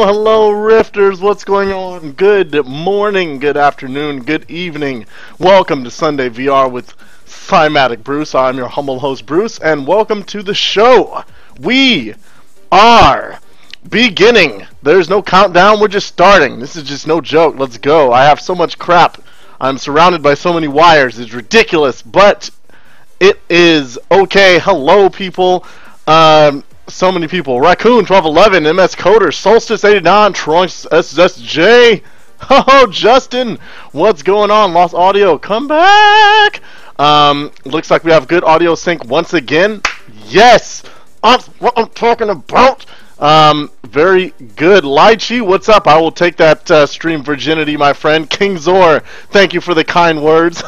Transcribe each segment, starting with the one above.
Hello, Rifters. What's going on? Good morning, good afternoon, good evening. Welcome to Sunday VR with Cymatic Bruce. I'm your humble host, Bruce, and welcome to the show. We are beginning. There's no countdown. We're just starting. This is just no joke. Let's go. I have so much crap. I'm surrounded by so many wires. It's ridiculous, but it is okay. Hello, people. So many people. Raccoon 1211, MS Coder, Solstice 89, Trunks SSJ. Oh, Justin, what's going on? Lost audio, come back. Looks like we have good audio sync once again. Yes, that's what I'm talking about. Very good. Lychee, what's up? I will take that stream virginity, my friend. King Zor, thank you for the kind words.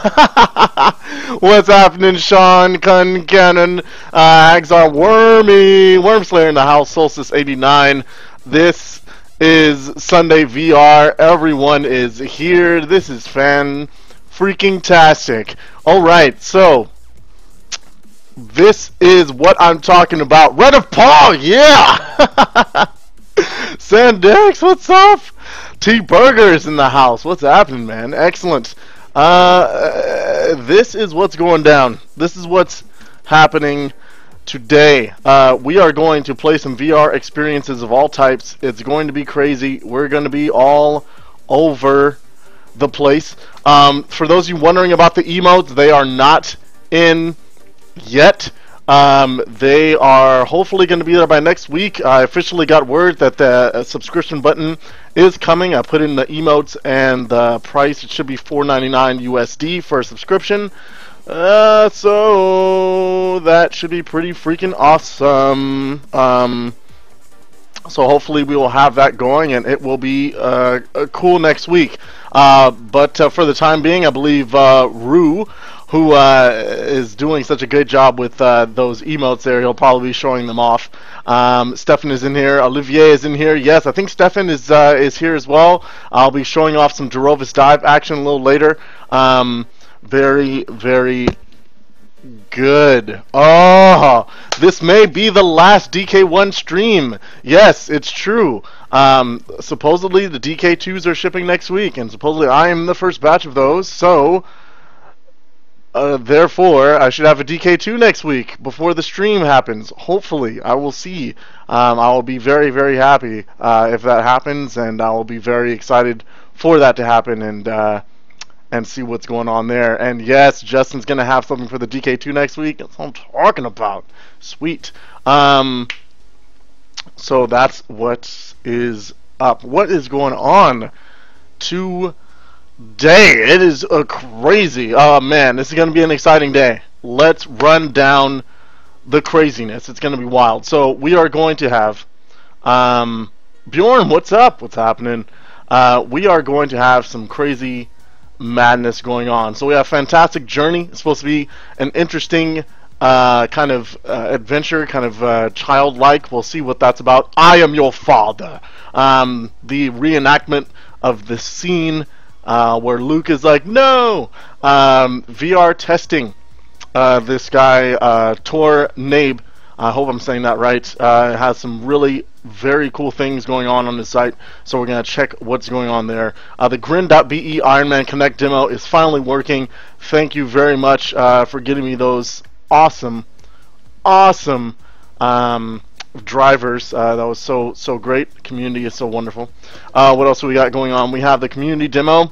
What's happening, Sean? Cannon, Hagsar, Wormy, Wormslayer in the house, Solstice 89. This is Sunday VR. Everyone is here. This is fan-freaking-tastic. Alright, so this is what I'm talking about. Red of Paul, yeah! Sandex, what's up? T-Burgers in the house. What's happening, man? Excellent. This is what's going down. This is what's happening today. We are going to play some VR experiences of all types. It's going to be crazy. We're going to be all over the place. For those of you wondering about the emotes, they are not in yet. They are hopefully going to be there by next week. I officially got word that the subscription button is coming. I put in the emotes and the price. It should be $4.99 USD for a subscription. So that should be pretty freaking awesome. So hopefully we will have that going and it will be cool next week. But for the time being, I believe Rue, who is doing such a good job with those emotes there, he'll probably be showing them off. Stefan is in here. Olivier is in here. Yes, I think Stefan is here as well. I'll be showing off some Durovis Dive action a little later. Very, very good. Oh, this may be the last DK1 stream. Yes, it's true. Supposedly the DK2s are shipping next week, and supposedly I am the first batch of those, so therefore I should have a DK2 next week before the stream happens. Hopefully, I will see. I will be very, very happy if that happens, and I will be very excited for that to happen, and see what's going on there. And yes, Justin's gonna have something for the DK2 next week. That's what I'm talking about. Sweet. So that's what is up. What is going on today? It is crazy. Oh man, this is gonna be an exciting day. Let's run down the craziness. It's gonna be wild. So we are going to have Bjorn, what's up? What's happening? We are going to have some crazy madness going on. So we have Fantastic Journey. It's supposed to be an interesting kind of adventure, kind of childlike. We'll see what that's about. I am your father. The reenactment of the scene where Luke is like, no! VR testing. This guy, Tore Knabe, I hope I'm saying that right, has some really very cool things going on his site, so we're going to check what's going on there. The Grin.be Man Kinect Demo is finally working. Thank you very much for getting me those awesome drivers. That was so great. The community is so wonderful. What else do we got going on? We have the community demo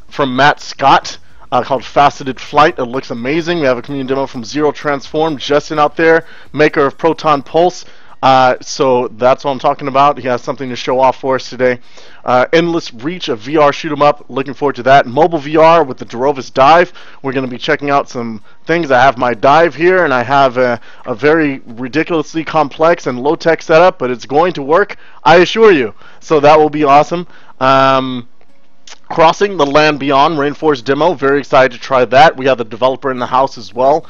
from Matt Scott called Faceted Flight. It looks amazing. We have a community demo from Zero Transform, Justin out there, maker of Proton Pulse. So that's what I'm talking about. He has something to show off for us today. Endless Reach, a VR shoot 'em up. Looking forward to that. Mobile VR with the Durovis Dive. We're going to be checking out some things. I have my dive here, and I have a very ridiculously complex and low-tech setup, but it's going to work, I assure you. So that will be awesome. Crossing the Land Beyond Rainforest demo. Very excited to try that. We have the developer in the house as well.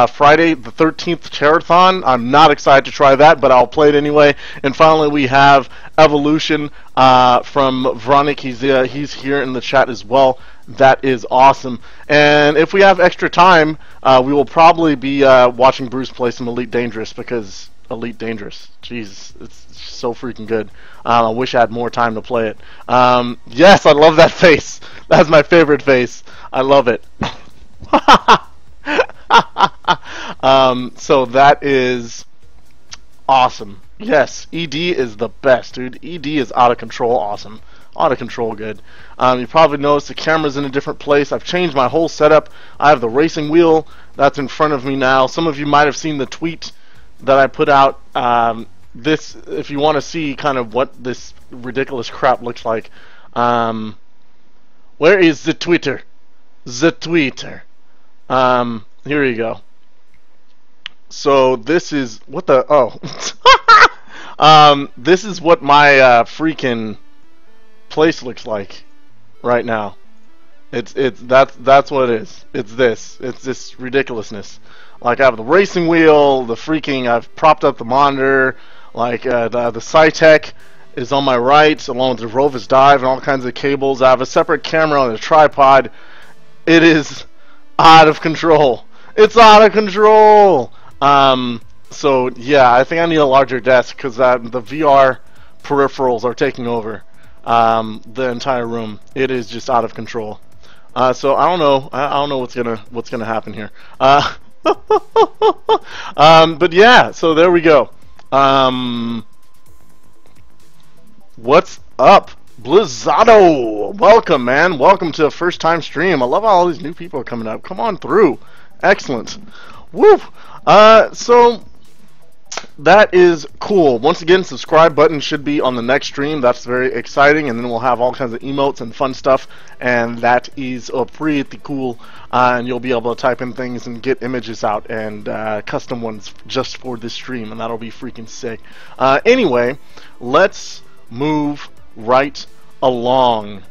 Friday the 13th Terrathon. I'm not excited to try that, but I'll play it anyway. And finally, we have Evolution from Vronik. He's here in the chat as well. That is awesome. And if we have extra time, we will probably be watching Bruce play some Elite Dangerous, because Elite Dangerous, jeez, it's so freaking good. I wish I had more time to play it. Yes, I love that face. That's my favorite face. I love it. So that is awesome. Yes, ED is the best, dude. ED is out of control awesome. Out of control good. You probably noticed the camera's in a different place. I've changed my whole setup. I have the racing wheel that's in front of me now. Some of you might have seen the tweet that I put out. This, if you want to see kind of what this ridiculous crap looks like, where is the Twitter? The Twitter. Here you go. So this is what the this is what my freaking place looks like right now. That's what it is. It's this ridiculousness. Like, I have the racing wheel, the freaking, I've propped up the monitor, like the Cymatic is on my right, along with the Rovis Dive and all kinds of cables. I have a separate camera on a tripod. It is out of control. It's out of control. So yeah, I think I need a larger desk, because the VR peripherals are taking over the entire room. It is just out of control. So I don't know. I don't know what's gonna happen here. But yeah, so there we go. What's up, Blizzado? Welcome, man. Welcome to a first time stream. I love how all these new people are coming up. Come on through. Excellent. Woo! So that is cool. Once again, subscribe button should be on the next stream. That's very exciting, and then we'll have all kinds of emotes and fun stuff, and that is pretty cool. And you'll be able to type in things and get images out, and custom ones just for this stream, and that'll be freaking sick. Anyway, let's move right along.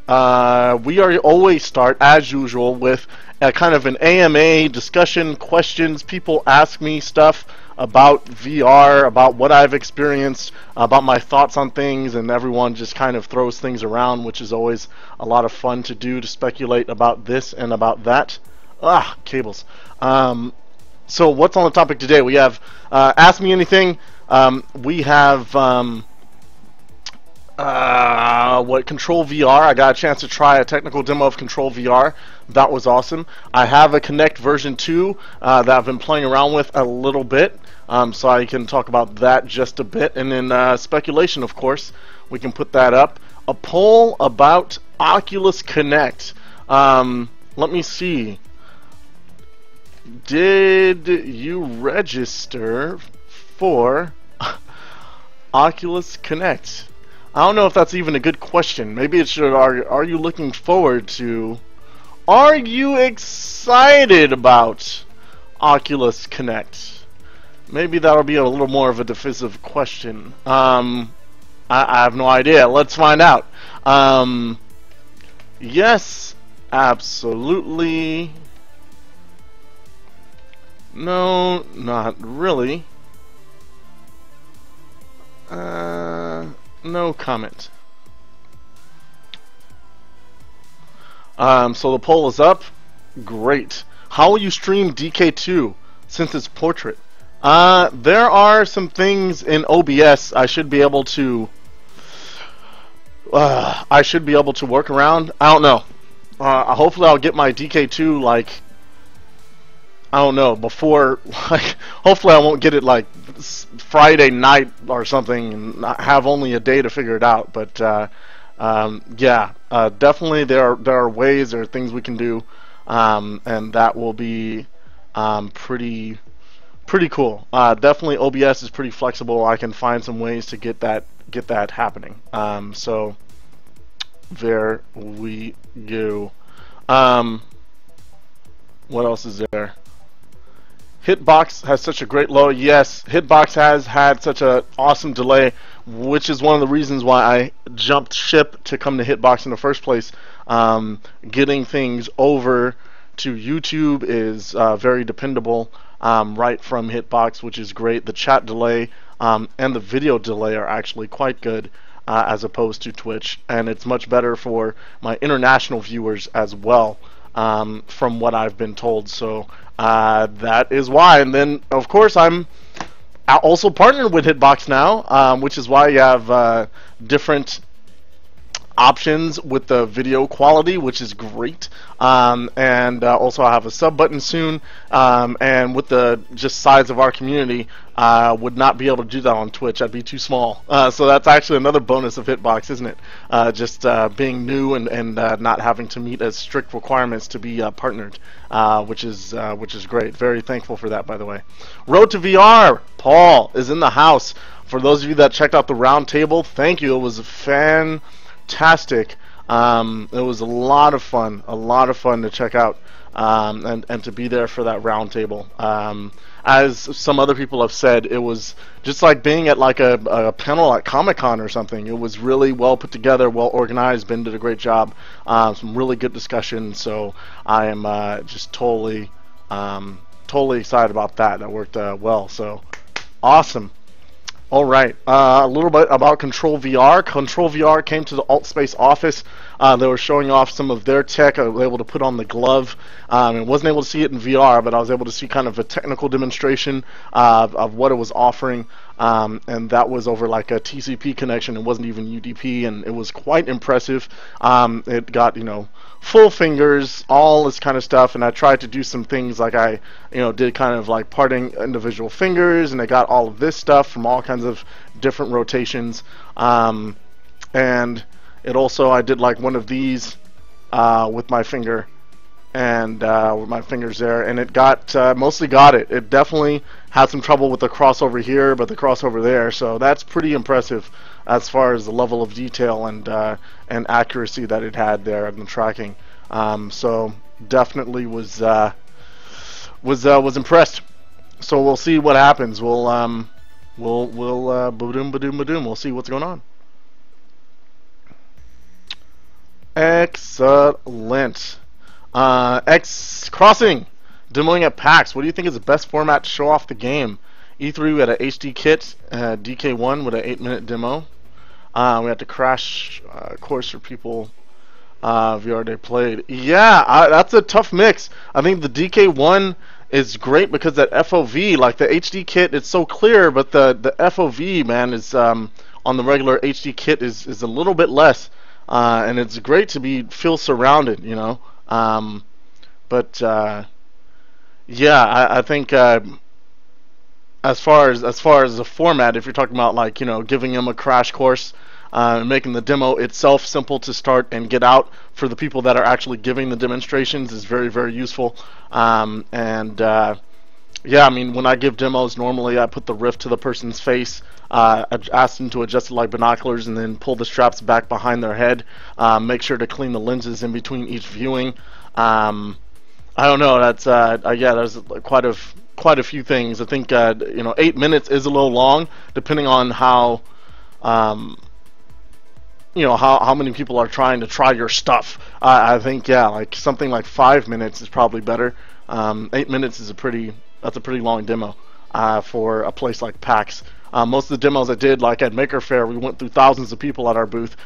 We are always start, as usual, with kind of an AMA discussion, questions. People ask me stuff about VR, about what I've experienced, about my thoughts on things, and everyone just kind of throws things around, which is always a lot of fun to do, to speculate about this and about that. Cables. So what's on the topic today? We have Ask Me Anything. We have Control VR. I got a chance to try a technical demo of Control VR. That was awesome. I have a Kinect version 2 that I've been playing around with a little bit, so I can talk about that just a bit. And then speculation, of course, we can put that up. A poll about Oculus Connect. Let me see. Did you register for Oculus Connect? I don't know if that's even a good question. Maybe it should. Are you looking forward to? Are you excited about Oculus Connect? Maybe that'll be a little more of a divisive question. I have no idea. Let's find out. Yes, absolutely. No, not really. No comment. So the poll is up. Great. How will you stream DK2 since it's portrait? There are some things in OBS I should be able to work around. I don't know. Hopefully I'll get my DK2 like, I don't know, before, like, hopefully I won't get it like Friday night or something and have only a day to figure it out. But yeah, definitely there are ways, there are things we can do, and that will be pretty pretty cool. Definitely OBS is pretty flexible. I can find some ways to get that happening. So there we go. What else is there? Hitbox has such a great load. Yes, Hitbox has had such an awesome delay, which is one of the reasons why I jumped ship to come to Hitbox in the first place. Getting things over to YouTube is very dependable right from Hitbox, which is great. The chat delay and the video delay are actually quite good as opposed to Twitch, and it's much better for my international viewers as well, from what I've been told. So that is why. And then, of course, I'm also partnered with Hitbox now, which is why you have different options with the video quality, which is great. And also I have a sub button soon, and with the just size of our community, would not be able to do that on Twitch. I'd be too small. So that's actually another bonus of Hitbox, isn't it? Just being new and not having to meet as strict requirements to be partnered, which is great. Very thankful for that, by the way. Road to VR, Paul is in the house. For those of you that checked out the round table, thank you. It was fantastic. It was a lot of fun to check out, and to be there for that round table. As some other people have said, it was just like being at like a panel at Comic-Con or something. It was really well put together, well organized. Ben did a great job. Some really good discussion. So I am just totally excited about that. That worked well. So awesome. All right, a little bit about Control VR. Control VR came to the AltSpace office. They were showing off some of their tech. I was able to put on the glove, and wasn't able to see it in VR, but I was able to see kind of a technical demonstration of what it was offering, and that was over like a TCP connection. It wasn't even UDP, and it was quite impressive. It got, full fingers, all this kind of stuff, and I tried to do some things like I did kind of like parting individual fingers, and I got all of this stuff from all kinds of different rotations, and it also, I did like one of these with my finger, and with my fingers there, and it got mostly got it. It definitely had some trouble with the crossover here, but the crossover there, so that's pretty impressive as far as the level of detail and accuracy that it had there in the tracking. So definitely was impressed. So we'll see what happens. We'll ba-doom ba-doom ba-doom. We'll see what's going on. Excellent. X Crossing demoing at PAX. What do you think is the best format to show off the game? E3 we had an HD kit, DK1 with an 8-minute demo. We had to crash course for people VR they played. Yeah, that's a tough mix. I think the DK1 is great because that FOV, like the HD kit, it's so clear, but the FOV, man, is on the regular HD kit is a little bit less, and it's great to feel surrounded, but yeah, I think as far as the format, if you're talking about like giving them a crash course, making the demo itself simple to start and get out for the people that are actually giving the demonstrations is very, very useful. Yeah, I mean, when I give demos, normally I put the Rift to the person's face, ask them to adjust it like binoculars, and then pull the straps back behind their head. Make sure to clean the lenses in between each viewing. I don't know. That's yeah. There's quite a few things. I think 8 minutes is a little long, depending on how how many people are trying to try your stuff. I think like something like 5 minutes is probably better. 8 minutes is a pretty long demo for a place like PAX. Most of the demos I did, like at Maker Faire, we went through thousands of people at our booth,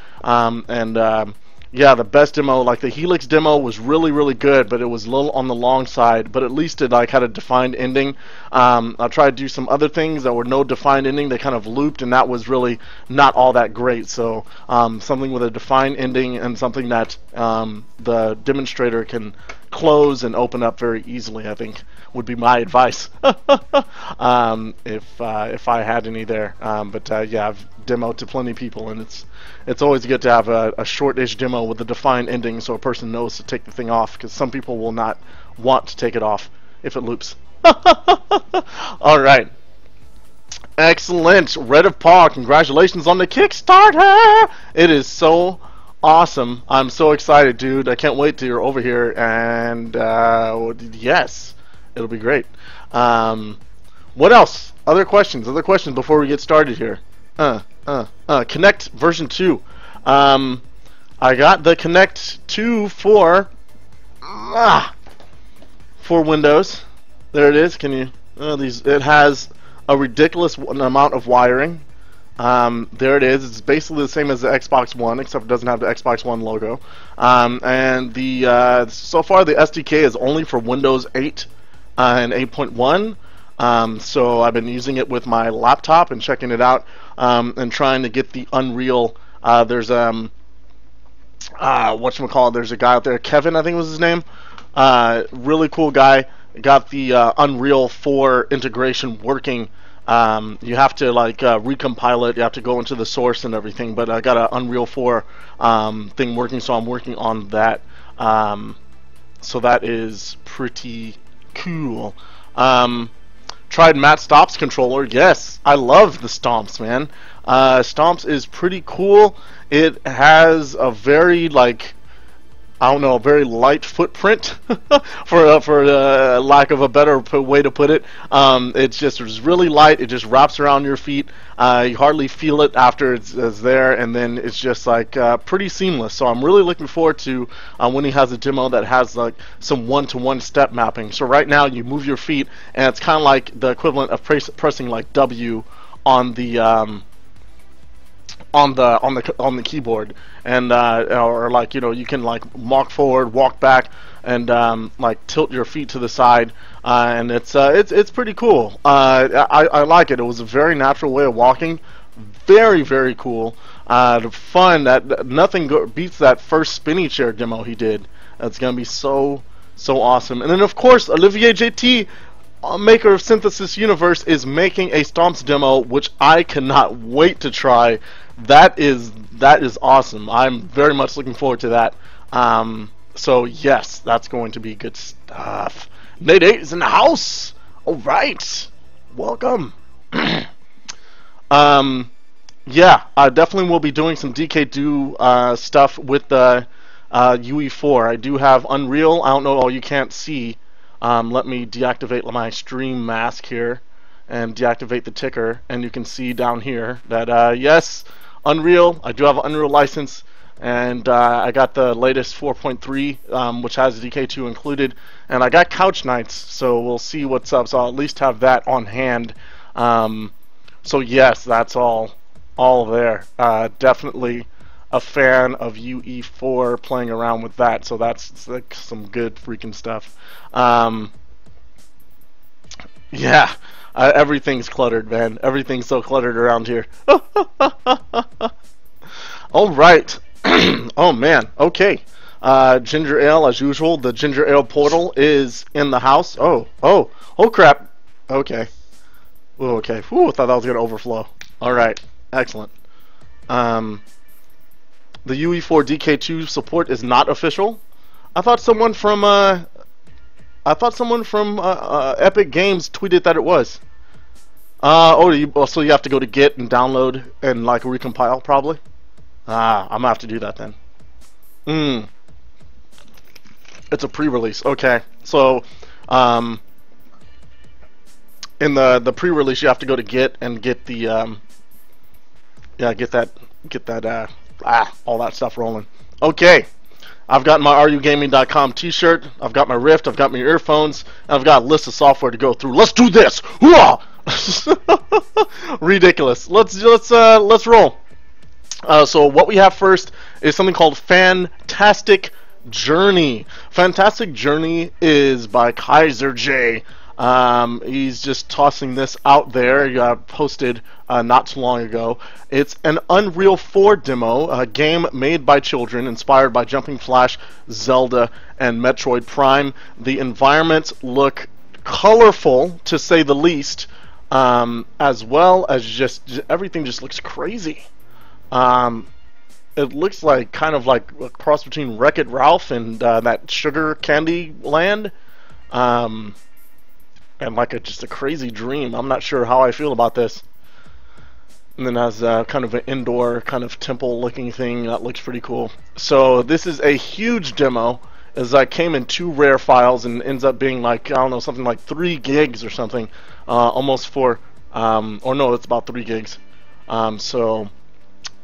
yeah, the best demo, like the Helix demo, was really, really good, but it was a little on the long side, but at least it like had a defined ending. I tried to do some other things that were no defined ending. They kind of looped, and that was really not all that great. So something with a defined ending and something that the demonstrator can close and open up very easily, I think, would be my advice if I had any there. But yeah, I've demoed to plenty of people, and it's always good to have a short-ish demo with a defined ending so a person knows to take the thing off, because some people will not want to take it off if it loops. All right. Excellent. Red of Paw, congratulations on the Kickstarter. It is so awesome. I'm so excited, dude. I can't wait till you're over here. And yes, it'll be great. What else? Other questions? Other questions before we get started here? Kinect version 2. I got the Kinect 2 for Windows. There it is. Can you? It has a ridiculous amount of wiring. There it is. It's basically the same as the Xbox One, except it doesn't have the Xbox One logo. And the so far the SDK is only for Windows 8 and 8.1. So I've been using it with my laptop and checking it out, and trying to get the Unreal. There's whatchamacallit, there's a guy out there, Kevin, I think was his name. Really cool guy. Got the Unreal 4 integration working. You have to like recompile it. You have to go into the source and everything. But I got an Unreal 4 thing working, so I'm working on that. So that is pretty cool. Tried Matt Stomp's controller. Yes, I love the Stomps, man. Stomps is pretty cool. It has a very like, I don't know, a very light footprint, for lack of a better way to put it. It's just really light. It just wraps around your feet. You hardly feel it after it's there, and then it's just like pretty seamless. So I'm really looking forward to when he has a demo that has like some one-to-one step mapping. So right now you move your feet, and it's kind of like the equivalent of pressing like W on the on the keyboard, and or like, you know, you can like walk forward, walk back, and like tilt your feet to the side, and it's pretty cool. I like it. It was a very natural way of walking. Very, very cool. Fun. That nothing beats that first spinny chair demo he did. It's gonna be so awesome. And then of course Olivier JT, maker of Synthesis Universe, is making a Stomps demo, which I cannot wait to try. That is awesome. I'm very much looking forward to that. So yes, that's going to be good stuff. Nate 8 is in the house. All right, welcome. Yeah, I definitely will be doing some DK2 stuff with the UE4. I do have Unreal. I don't know. Oh, you can't see. Let me deactivate my stream mask here and deactivate the ticker, and you can see down here that yes, Unreal. I do have an Unreal license, and I got the latest 4.3, which has DK2 included, and I got Couch Nights, so we'll see what's up. So I'll at least have that on hand. So yes, that's all there. Definitely a fan of UE4, playing around with that, so that's like some good freaking stuff. Yeah, everything's cluttered, man. Everything's so cluttered around here. All right. Oh man. Okay. Ginger ale as usual. The ginger ale portal is in the house. Oh crap. Okay. Ooh, okay. Whew, I thought that was gonna overflow. All right. Excellent. The UE4 DK2 support is not official. I thought someone from Epic Games tweeted that it was. So you have to go to Git and download and like recompile probably. I'm gonna have to do that then. It's a pre-release. Okay, so in the pre-release you have to go to Git and get the get that all that stuff rolling. Okay. I've got my RUGaming.com t-shirt, I've got my Rift, I've got my earphones, and I've got a list of software to go through. Let's do this! Ridiculous. Let's roll. So what we have first is something called Fantastic Journey. Fantastic Journey is by Kaiser J. He's just tossing this out there. He posted not too long ago. It's an Unreal 4 demo, a game made by children, inspired by Jumping Flash, Zelda, and Metroid Prime. The environments look colorful, to say the least, as well as just everything just looks crazy. It looks like kind of like a cross between Wreck-It Ralph and that Sugar Candy Land. and like just a crazy dream. I'm not sure how I feel about this. And then has kind of an indoor kind of temple looking thing that looks pretty cool. So this is a huge demo, as I came in 2 rare files and ends up being like, I don't know, something like 3 gigs or something, almost 4, or no, it's about 3 gigs. So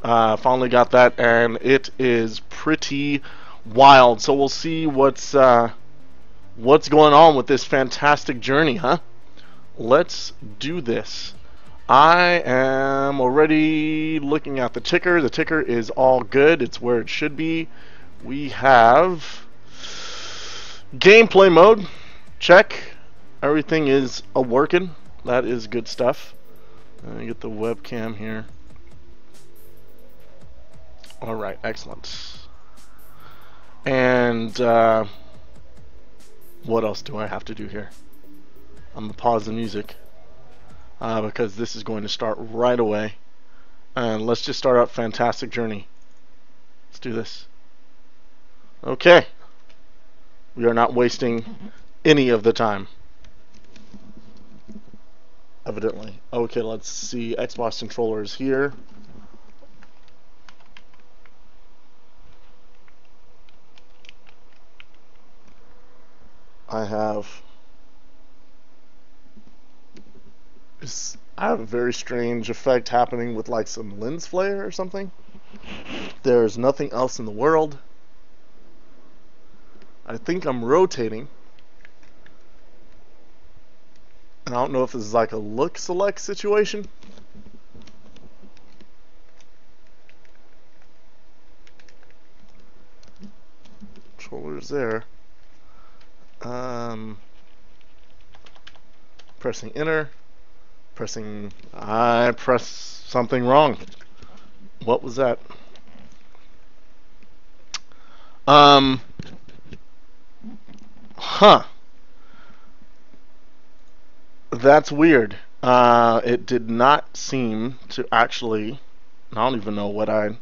finally got that, and it is pretty wild. So we'll see what's going on with this fantastic journey, huh? Let's do this. I am already looking at the ticker. The ticker is all good. It's where it should be. We have gameplay mode. Check. Everything is working. That is good stuff. Let me get the webcam here. Alright, excellent. And what else do I have to do here? I'm going to pause the music. Because this is going to start right away. And let's just start out Fantastic Journey. Let's do this. Okay. We are not wasting any of the time. Evidently. Okay, let's see. Xbox controller is here. I have a very strange effect happening with like some lens flare or something. There's nothing else in the world. I think I'm rotating. And I don't know if this is like a look select situation. Controller's there. Pressing enter. I pressed something wrong. What was that? Huh. That's weird. It did not seem to actually, I don't even know what I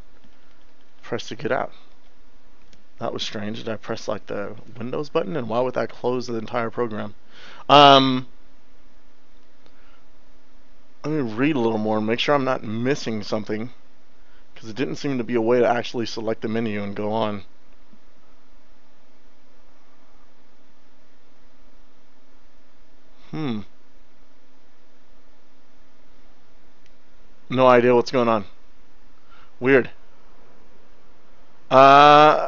pressed to get out. That was strange. Did I press like the Windows button? And why would that close the entire program? Let me read a little more and make sure I'm not missing something, because it didn't seem to be a way to actually select the menu and go on. No idea what's going on. Weird. I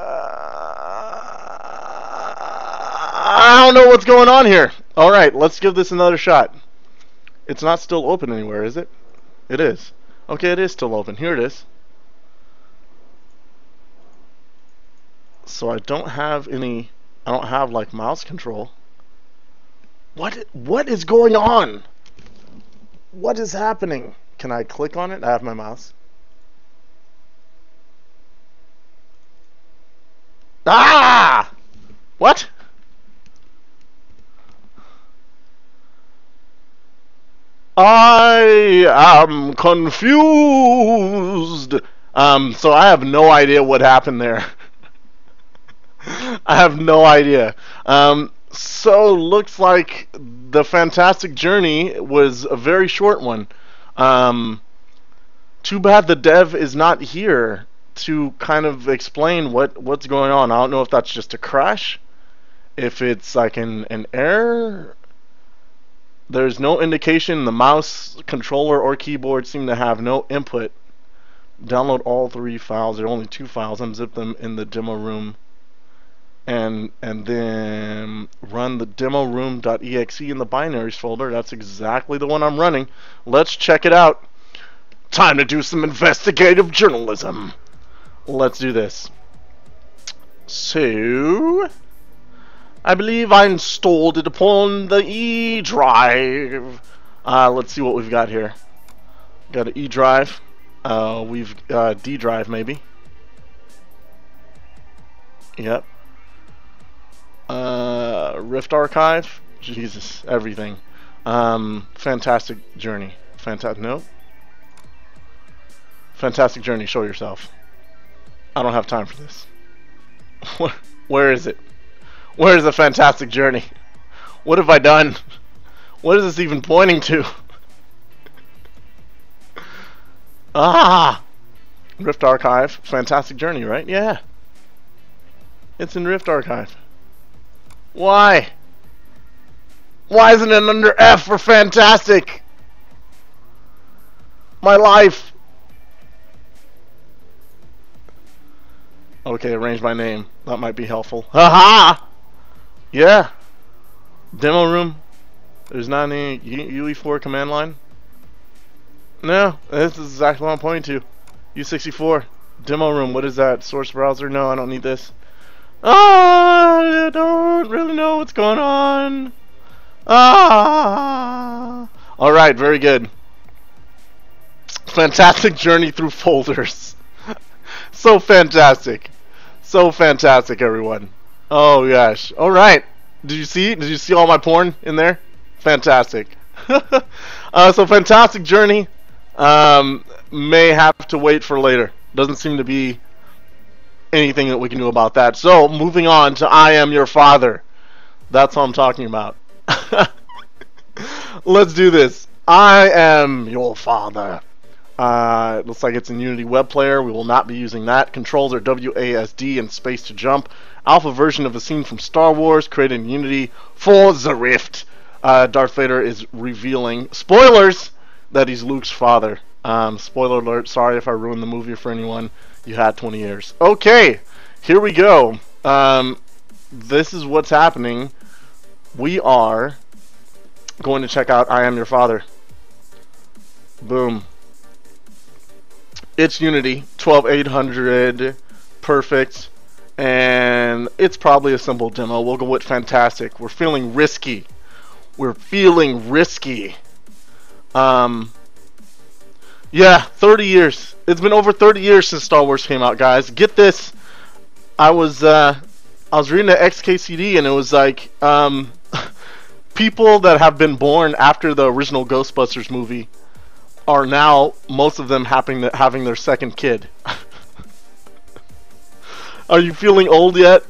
don't know what's going on here. Alright, let's give this another shot. It's not still open anywhere, is it? It is. Okay, it is still open. Here it is. So I don't have any, I don't have like mouse control. What is going on? What is happening? Can I click on it? I have my mouse. Ah! What? I am confused. So I have no idea what happened there. I have no idea. So looks like the Fantastic Journey was a very short one. Too bad the dev is not here to kind of explain what's going on. I don't know if that's just a crash, if it's like an error. There's no indication. The mouse, controller, or keyboard seem to have no input. Download all 3 files. There are only 2 files. Unzip them in the demo room. And then run the demoRoom.exe in the binaries folder. That's exactly the one I'm running. Let's check it out. Time to do some investigative journalism. Let's do this. So, I believe I installed it upon the E drive. Let's see what we've got here. Got an E drive. We've D drive maybe. Yep. Rift archive. Jesus, everything. Fantastic Journey. No. Fantastic Journey. Show yourself. I don't have time for this. Where is it? Where is the Fantastic Journey? What have I done? What is this even pointing to? Ah! Rift Archive. Fantastic Journey, right? Yeah. It's in Rift Archive. Why? Why isn't it under F for fantastic? My life. Okay, arrange my name. That might be helpful. Haha! Yeah. Demo room. There's not any UE4 command line. No, this is exactly what I'm pointing to. U64. Demo room. What is that? Source browser? No, I don't need this. I don't really know what's going on. Alright, very good. Fantastic journey through folders. So fantastic. So fantastic, everyone. Oh gosh. Alright. Did you see? Did you see all my porn in there? Fantastic. So fantastic journey. May have to wait for later. Doesn't seem to be anything that we can do about that. So moving on to I Am Your Father. That's what I'm talking about. Let's do this. I am your father. It looks like it's in Unity web player. We will not be using that. Controls are WASD and space to jump. Alpha version of a scene from Star Wars created in Unity for the Rift. Darth Vader is revealing spoilers that he's Luke's father. Spoiler alert. Sorry if I ruined the movie for anyone. You had 20 years. Okay, here we go. This is what's happening. We are going to check out I Am Your Father. Boom. It's Unity 12800, perfect, and it's probably a simple demo. We'll go with fantastic. We're feeling risky. We're feeling risky. Yeah, 30 years. It's been over 30 years since Star Wars came out, guys. Get this. I was reading the XKCD and it was like people that have been born after the original Ghostbusters movie are now, most of them having their second kid. Are you feeling old yet?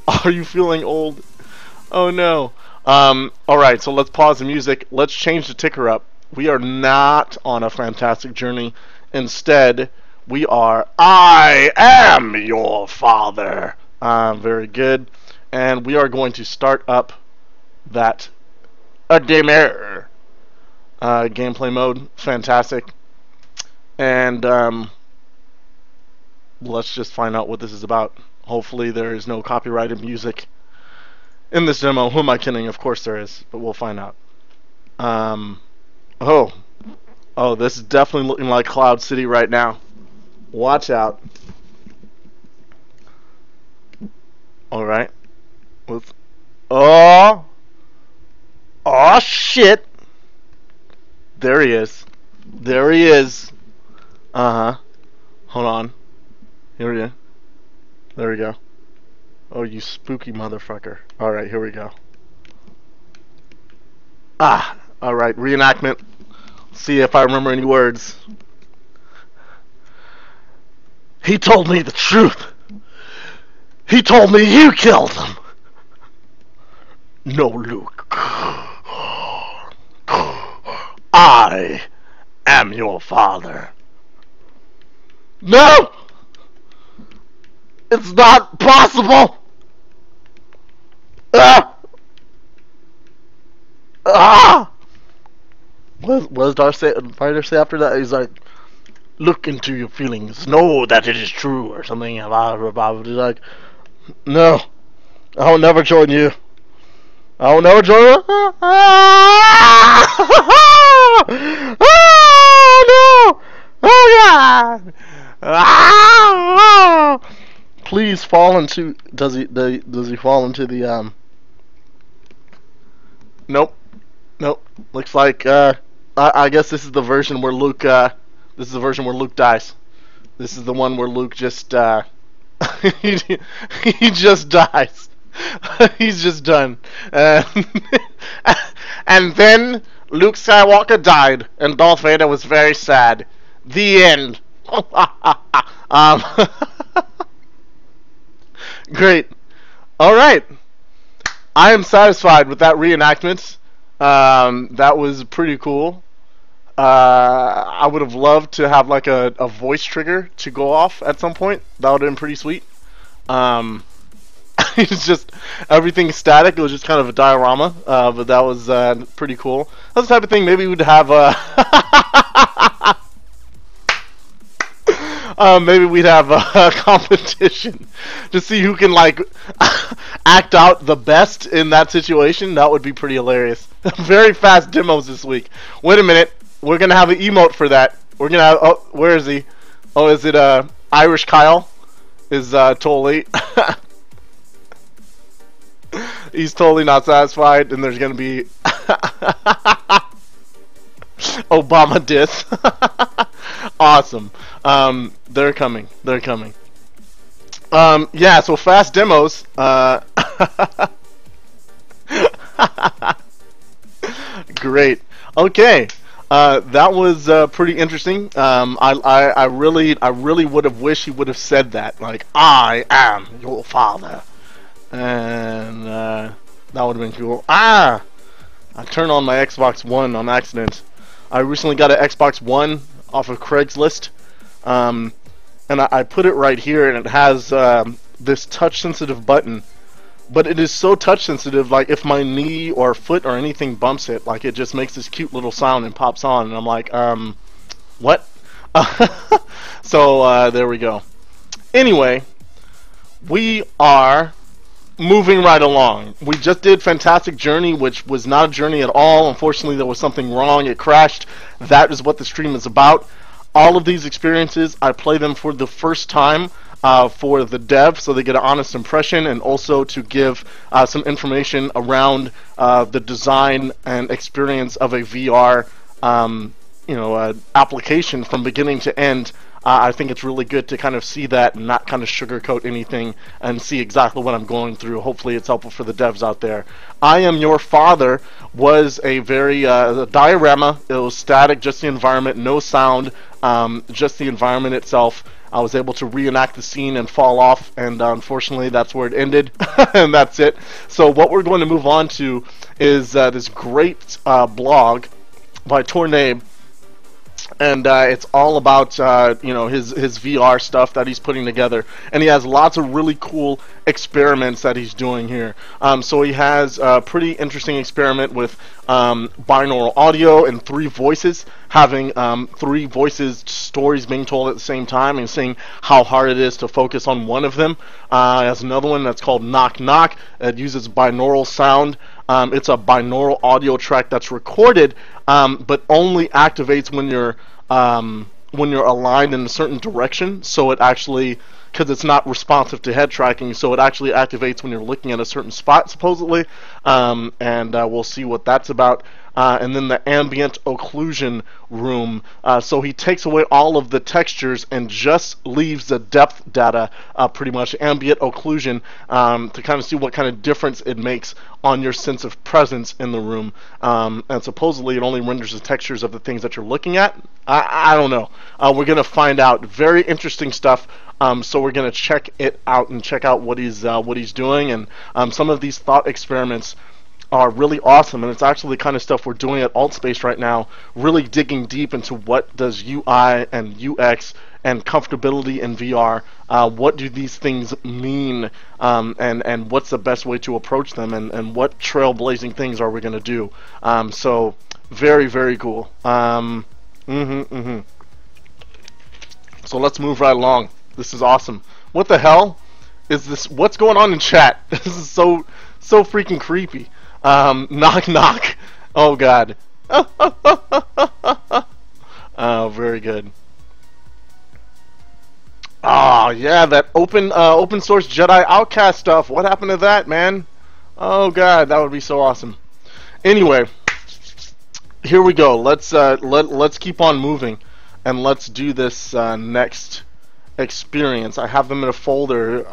Are you feeling old? Oh no. Alright, so let's pause the music. Let's change the ticker up. We are not on a fantastic journey. Instead, we are I Am Your Father. Very good. And we are going to start up that demo. Gameplay mode, fantastic. And let's just find out what this is about. Hopefully there is no copyrighted music in this demo. Who am I kidding? Of course there is, but we'll find out. Oh, this is definitely looking like Cloud City right now. Watch out. Alright. Oh shit. There he is. There he is. Hold on. Here we go. There we go. Oh, you spooky motherfucker. Alright, here we go. Alright, reenactment. See if I remember any words. He told me the truth. He told me you killed him. No, Luke. I am your father. No! It's not possible! What does Darth Vader say after that? He's like, look into your feelings, know that it is true, or something. He's like, no, I will never join you. I will never join you. Oh no! Oh God! Please fall into. Does he fall into the Nope. Nope. Looks like I guess this is the version where Luke dies. This is the one where Luke just he just dies. He's just done. And then Luke Skywalker died, and Darth Vader was very sad. The end. Great. All right. I am satisfied with that reenactment. That was pretty cool. I would have loved to have like a voice trigger to go off at some point. That would have been pretty sweet. Um, it's just everything static. It was just kind of a diorama, but that was pretty cool. That's the type of thing maybe we'd have. Maybe we'd have a competition to see who can like act out the best in that situation. That would be pretty hilarious. Very fast demos this week. Wait a minute, we're gonna have an emote for that. We're gonna have, oh, where is he? Oh, is it Irish Kyle? Is totally he's totally not satisfied, and there's gonna be Obama diss. Awesome. They're coming. They're coming. Yeah, so fast demos. Great. Okay. That was pretty interesting. I really would have wished he would have said that. Like, I am your father. And that would have been cool. I turned on my Xbox One on accident. I recently got an Xbox One off of Craigslist. And I put it right here, and it has this touch-sensitive button. But it is so touch-sensitive, like if my knee or foot or anything bumps it, like it just makes this cute little sound and pops on. And I'm like, what? So there we go. Anyway, we are moving right along. We just did Fantastic Journey, which was not a journey at all. Unfortunately, there was something wrong. It crashed. That is what the stream is about. All of these experiences, I play them for the first time for the dev, so they get an honest impression, and also to give some information around the design and experience of a VR, application from beginning to end. I think it's really good to kind of see that and not kind of sugarcoat anything and see exactly what I'm going through. Hopefully it's helpful for the devs out there. I Am Your Father was a very diorama. It was static, just the environment, no sound, just the environment itself. I was able to reenact the scene and fall off, and unfortunately that's where it ended, and that's it. So what we're going to move on to is this great blog by Tore Knabe. And it's all about his VR stuff that he's putting together, and he has lots of really cool experiments that he's doing here. So he has a pretty interesting experiment with binaural audio and 3 voices, having 3 voices stories being told at the same time, and seeing how hard it is to focus on one of them. He has another one that's called Knock Knock. It uses binaural sound. It's a binaural audio track that's recorded, but only activates when you're aligned in a certain direction. So it actually, because it's not responsive to head tracking, so it actually activates when you're looking at a certain spot, supposedly. And we'll see what that's about. And then the ambient occlusion room. So he takes away all of the textures and just leaves the depth data, pretty much ambient occlusion, to kind of see what kind of difference it makes on your sense of presence in the room. And supposedly it only renders the textures of the things that you're looking at. I don't know. We're going to find out. Very interesting stuff. So we're going to check it out and check out what he's doing. And some of these thought experiments are really awesome, and it's actually the kind of stuff we're doing at AltSpace right now, really digging deep into what does UI and UX and comfortability in VR, what do these things mean, and what's the best way to approach them, and what trailblazing things are we going to do. So very, very cool. So let's move right along. This is awesome. What the hell is this? What's going on in chat? This is so freaking creepy. Knock knock. Oh god. Oh, very good. Oh yeah, that open source Jedi Outcast stuff. What happened to that, man? Oh god, that would be so awesome. Anyway, here we go. Let's keep on moving, and let's do this next experience. I have them in a folder.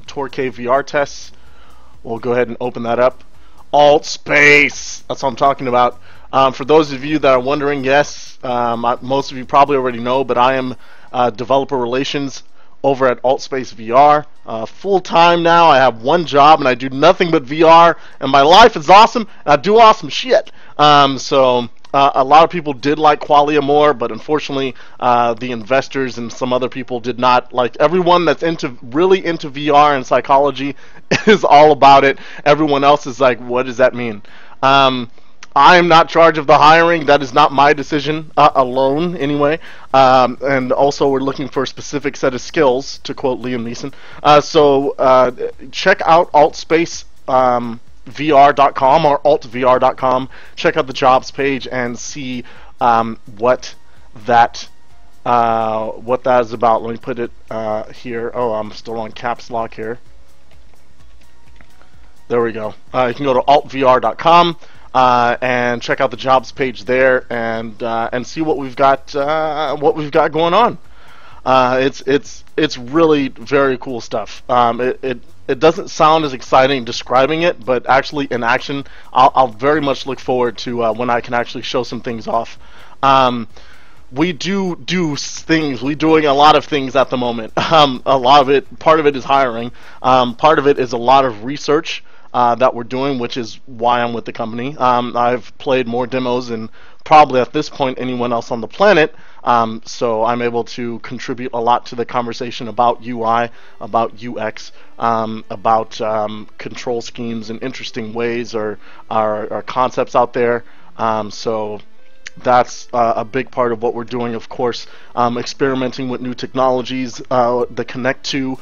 Tore Knabe VR tests. We'll go ahead and open that up. AltSpace. That's what I'm talking about. For those of you that are wondering, yes, most of you probably already know, but I am developer relations over at Altspace VR. Full time now. I have one job and I do nothing but VR, and my life is awesome. And I do awesome shit. A lot of people did like Qualia more, but unfortunately, the investors and some other people did not like. Everyone that's really into VR and psychology is all about it. Everyone else is like, what does that mean? I am not in charge of the hiring. That is not my decision alone, anyway. And also, we're looking for a specific set of skills, to quote Liam Neeson. Check out Altspace. VR.com or altvr.com. Check out the jobs page and see what that is about. Let me put it here. Oh, I'm still on caps lock here. There we go. You can go to altvr.com and check out the jobs page there and see what we've got going on. It's really very cool stuff. It doesn't sound as exciting describing it, but actually in action, I'll very much look forward to when I can actually show some things off. We do things. We're doing a lot of things at the moment. A lot of it, part of it is hiring. Part of it is a lot of research that we're doing, which is why I'm with the company. I've played more demos than probably at this point anyone else on the planet. So I'm able to contribute a lot to the conversation about UI, about UX, about control schemes and interesting ways or concepts out there. So that's a big part of what we're doing, of course. Experimenting with new technologies, the Connect 2,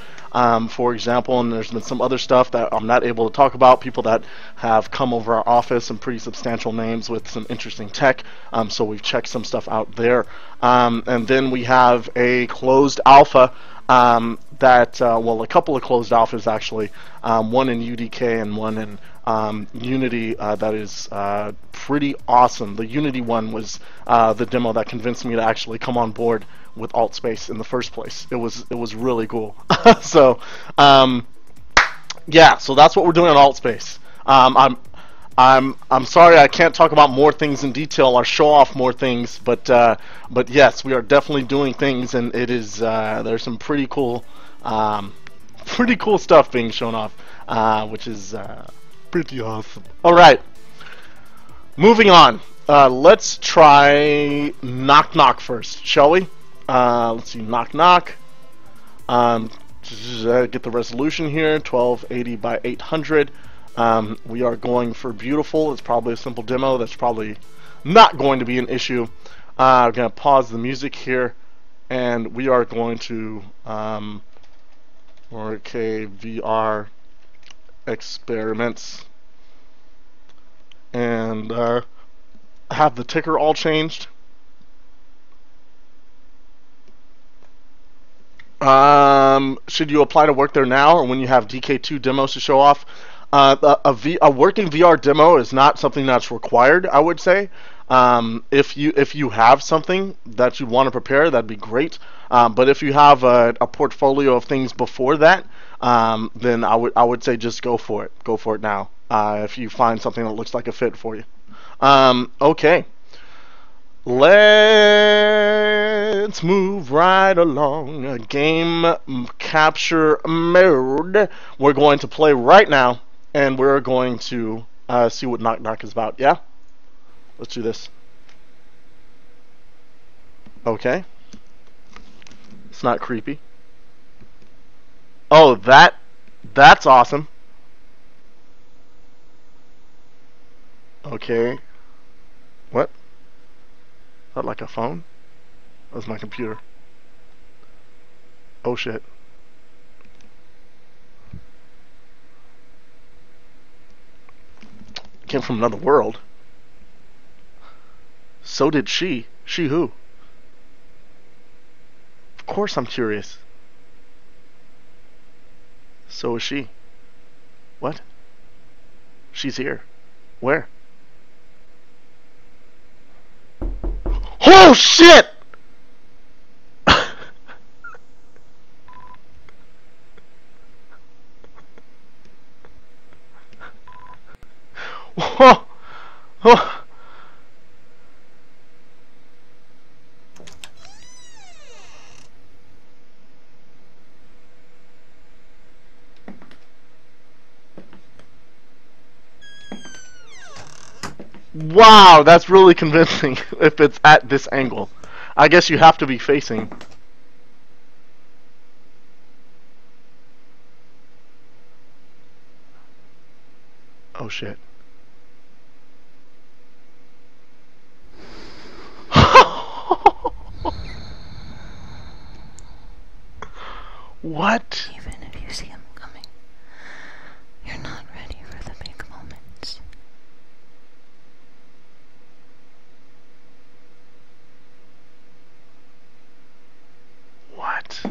for example, and there's been some other stuff that I'm not able to talk about, people that have come over our office, some pretty substantial names with some interesting tech, so we've checked some stuff out there. And then we have a closed alpha well, a couple of closed alphas actually, one in UDK and one in Unity that is pretty awesome. The Unity one was the demo that convinced me to actually come on board with Altspace in the first place. It was really cool. So yeah, so that's what we're doing on Altspace. I'm sorry I can't talk about more things in detail or show off more things, but yes, we are definitely doing things, and it is there's some pretty cool stuff being shown off, which is pretty awesome. All right, moving on. Let's try knock knock first, shall we? Let's see, knock knock. Just, get the resolution here, 1280 by 800. We are going for beautiful. It's probably a simple demo. That's probably not going to be an issue. I'm going to pause the music here, and we are going to okay, VR experiments, and have the ticker all changed. Should you apply to work there now, or when you have DK2 demos to show off? A working VR demo is not something that's required, I would say. If you have something that you want to prepare, that'd be great. But if you have a portfolio of things before that, then I would say just go for it. Go for it now. If you find something that looks like a fit for you. Okay. Let's move right along. Game capture mode. We're going to play right now, and we're going to see what Knock Knock is about. Yeah? Let's do this. Okay. It's not creepy. Oh, that's awesome. Okay. What? Is that like a phone? That was my computer. Oh shit. Came from another world. So did she. She who? Of course I'm curious. So is she. What? She's here. Where? Oh shit! Oh, oh. Wow, that's really convincing if it's at this angle. I guess you have to be facing. Oh shit. What? Even if you see him coming, you're not ready for the big moments. What?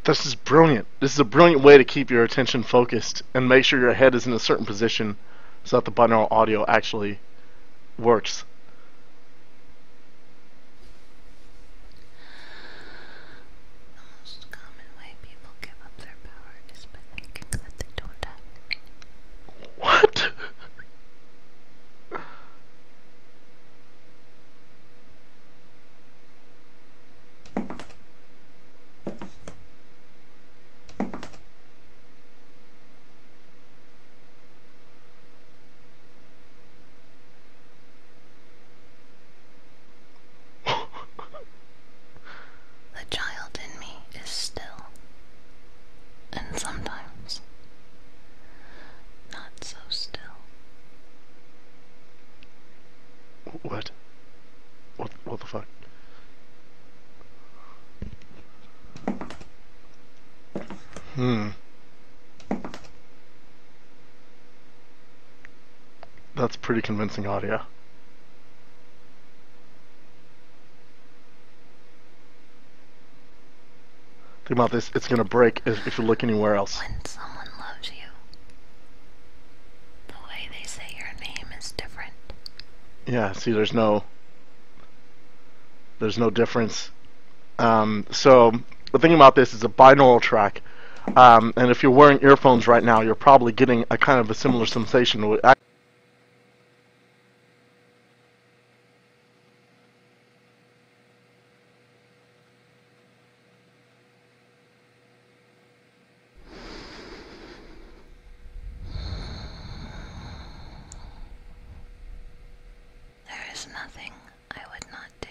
This is brilliant. This is a brilliant way to keep your attention focused and make sure your head is in a certain position so that the binaural audio actually works. The most common way people give up their power is by thinking that they don't have it. What? The child in me is still, and sometimes not so still. What? What the fuck? That's pretty convincing audio. Think about this, it's gonna break if you look anywhere else. When someone loves you, the way they say your name is different. Yeah, see, there's no difference. So the thing about this is a binaural track, and if you're wearing earphones right now, you're probably getting a kind of a similar sensation. There is nothing I would not do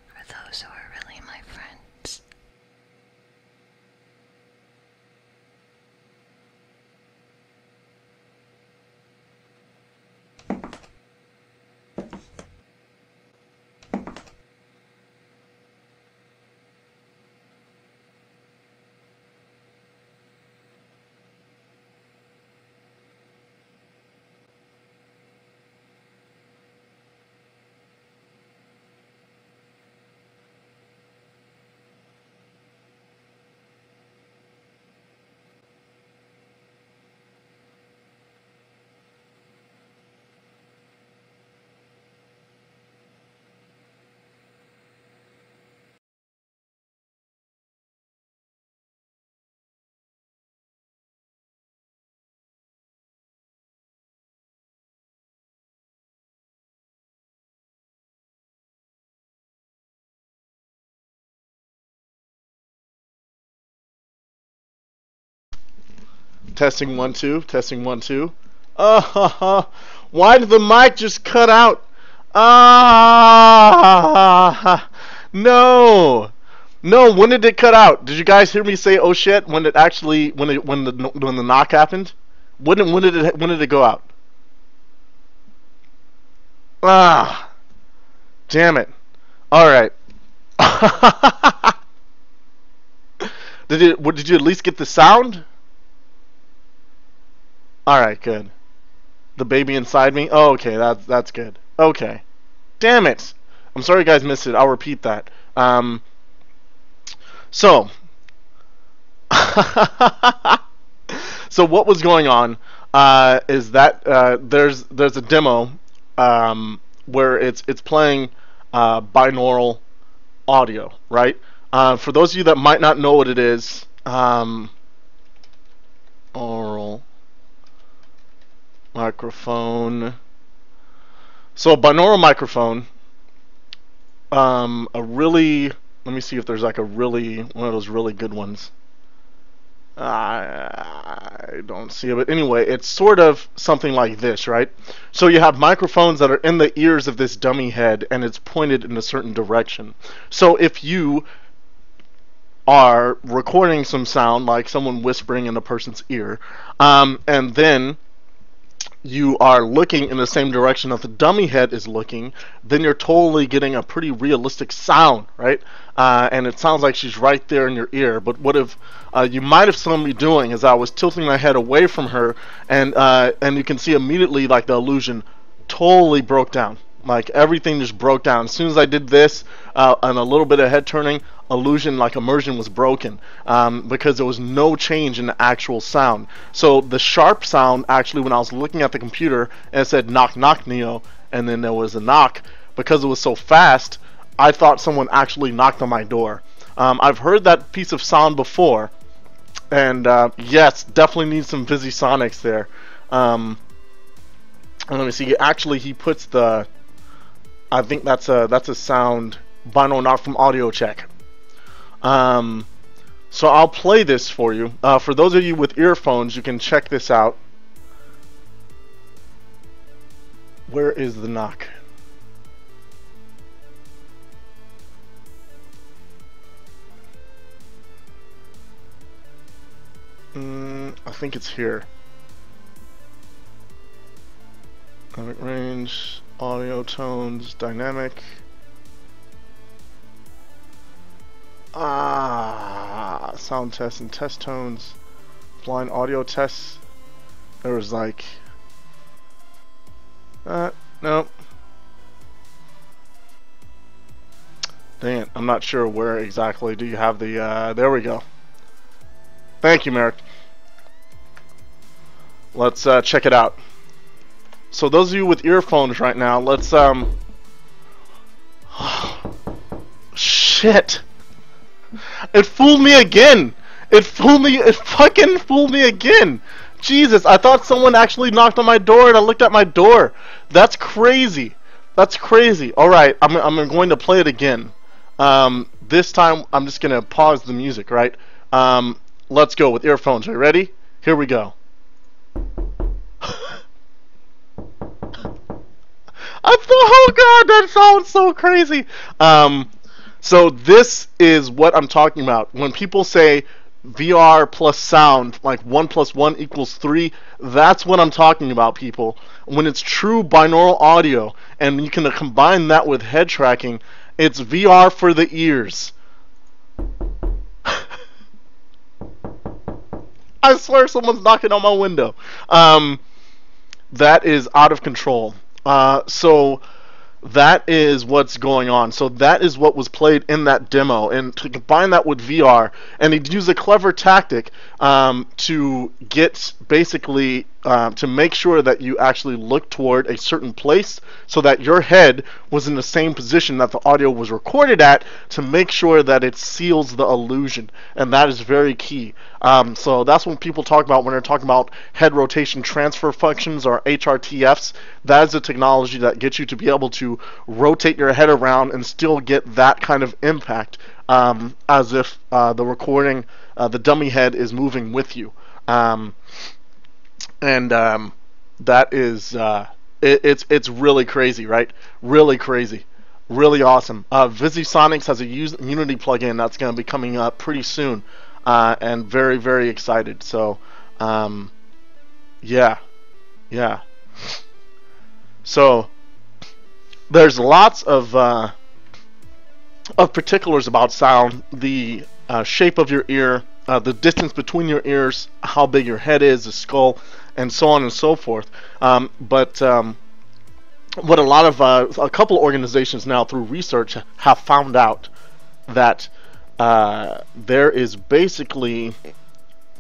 for those who are really my friends. Testing 1 2, testing 1 2. Why did the mic just cut out? No. No, when did it cut out? Did you guys hear me say oh shit when it actually when the knock happened? When did it go out? Ah, damn it. All right. Did you at least get the sound? All right, good. The baby inside me? Oh, okay, that's good. Okay. Damn it. I'm sorry you guys missed it. I'll repeat that. So so what was going on is that there's a demo where it's playing binaural audio, right? For those of you that might not know what it is, oral microphone. So a binaural microphone, a really, let me see if there's like a really, one of those really good ones. I don't see it, but anyway, it's sort of something like this, right? So you have microphones that are in the ears of this dummy head, and it's pointed in a certain direction. So if you are recording some sound, like someone whispering in a person's ear, and then you are looking in the same direction that the dummy head is looking, then you're totally getting a pretty realistic sound, right? And it sounds like she's right there in your ear. But what if you might have seen me doing is I was tilting my head away from her, and you can see immediately like the illusion totally broke down. Like everything just broke down. As soon as I did this and a little bit of head turning, illusion, like immersion, was broken because there was no change in the actual sound. So the sharp sound, actually, when I was looking at the computer and it said knock knock Neo, and then there was a knock, because it was so fast, I thought someone actually knocked on my door. I've heard that piece of sound before, and yes, definitely need some VisiSonics there. And let me see. Actually, he puts the. I think that's a sound binaural knock from Audio Check. So I'll play this for you. For those of you with earphones, you can check this out. Where is the knock? I think it's here. Dynamic range, audio tones, dynamic. Sound test and test tones, blind audio tests. There was like, nope. Dang it, I'm not sure where exactly. Do you have the, there we go. Thank you, Merrick. Let's check it out. So those of you with earphones right now, let's shit. It fooled me again. It fucking fooled me again. Jesus, I thought someone actually knocked on my door and I looked at my door. That's crazy. That's crazy. Alright, I'm going to play it again. This time I'm just gonna pause the music, right? Let's go with earphones. Are you ready? Here we go. I thought, oh god, that sounds so crazy. So this is what I'm talking about. When people say VR plus sound, like 1 plus 1 equals 3, that's what I'm talking about, people. When it's true binaural audio, and you can combine that with head tracking, it's VR for the ears. I swear someone's knocking on my window. That is out of control. So that is what's going on. So that is what was played in that demo, and to combine that with VR, and he used a clever tactic to get basically to make sure that you actually look toward a certain place, so that your head was in the same position that the audio was recorded at, to make sure that it seals the illusion, and that is very key. So that's what people talk about when they're talking about head rotation transfer functions, or HRTFs. That is a technology that gets you to be able to rotate your head around and still get that kind of impact, as if the recording, the dummy head is moving with you. That is it's really crazy, right? Really crazy, really awesome. VisiSonics has a Unity plugin that's going to be coming up pretty soon, and very, very excited. So yeah. So there's lots of particulars about sound: the shape of your ear, the distance between your ears, how big your head is, the skull, and so on and so forth. But what a couple of organizations now, through research, have found out that there is basically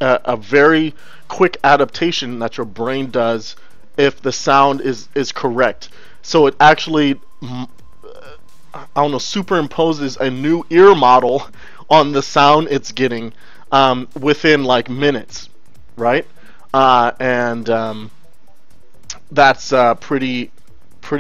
a very quick adaptation that your brain does if the sound is correct. So it actually, I don't know, superimposes a new ear model on the sound it's getting within like minutes, right? And that's pretty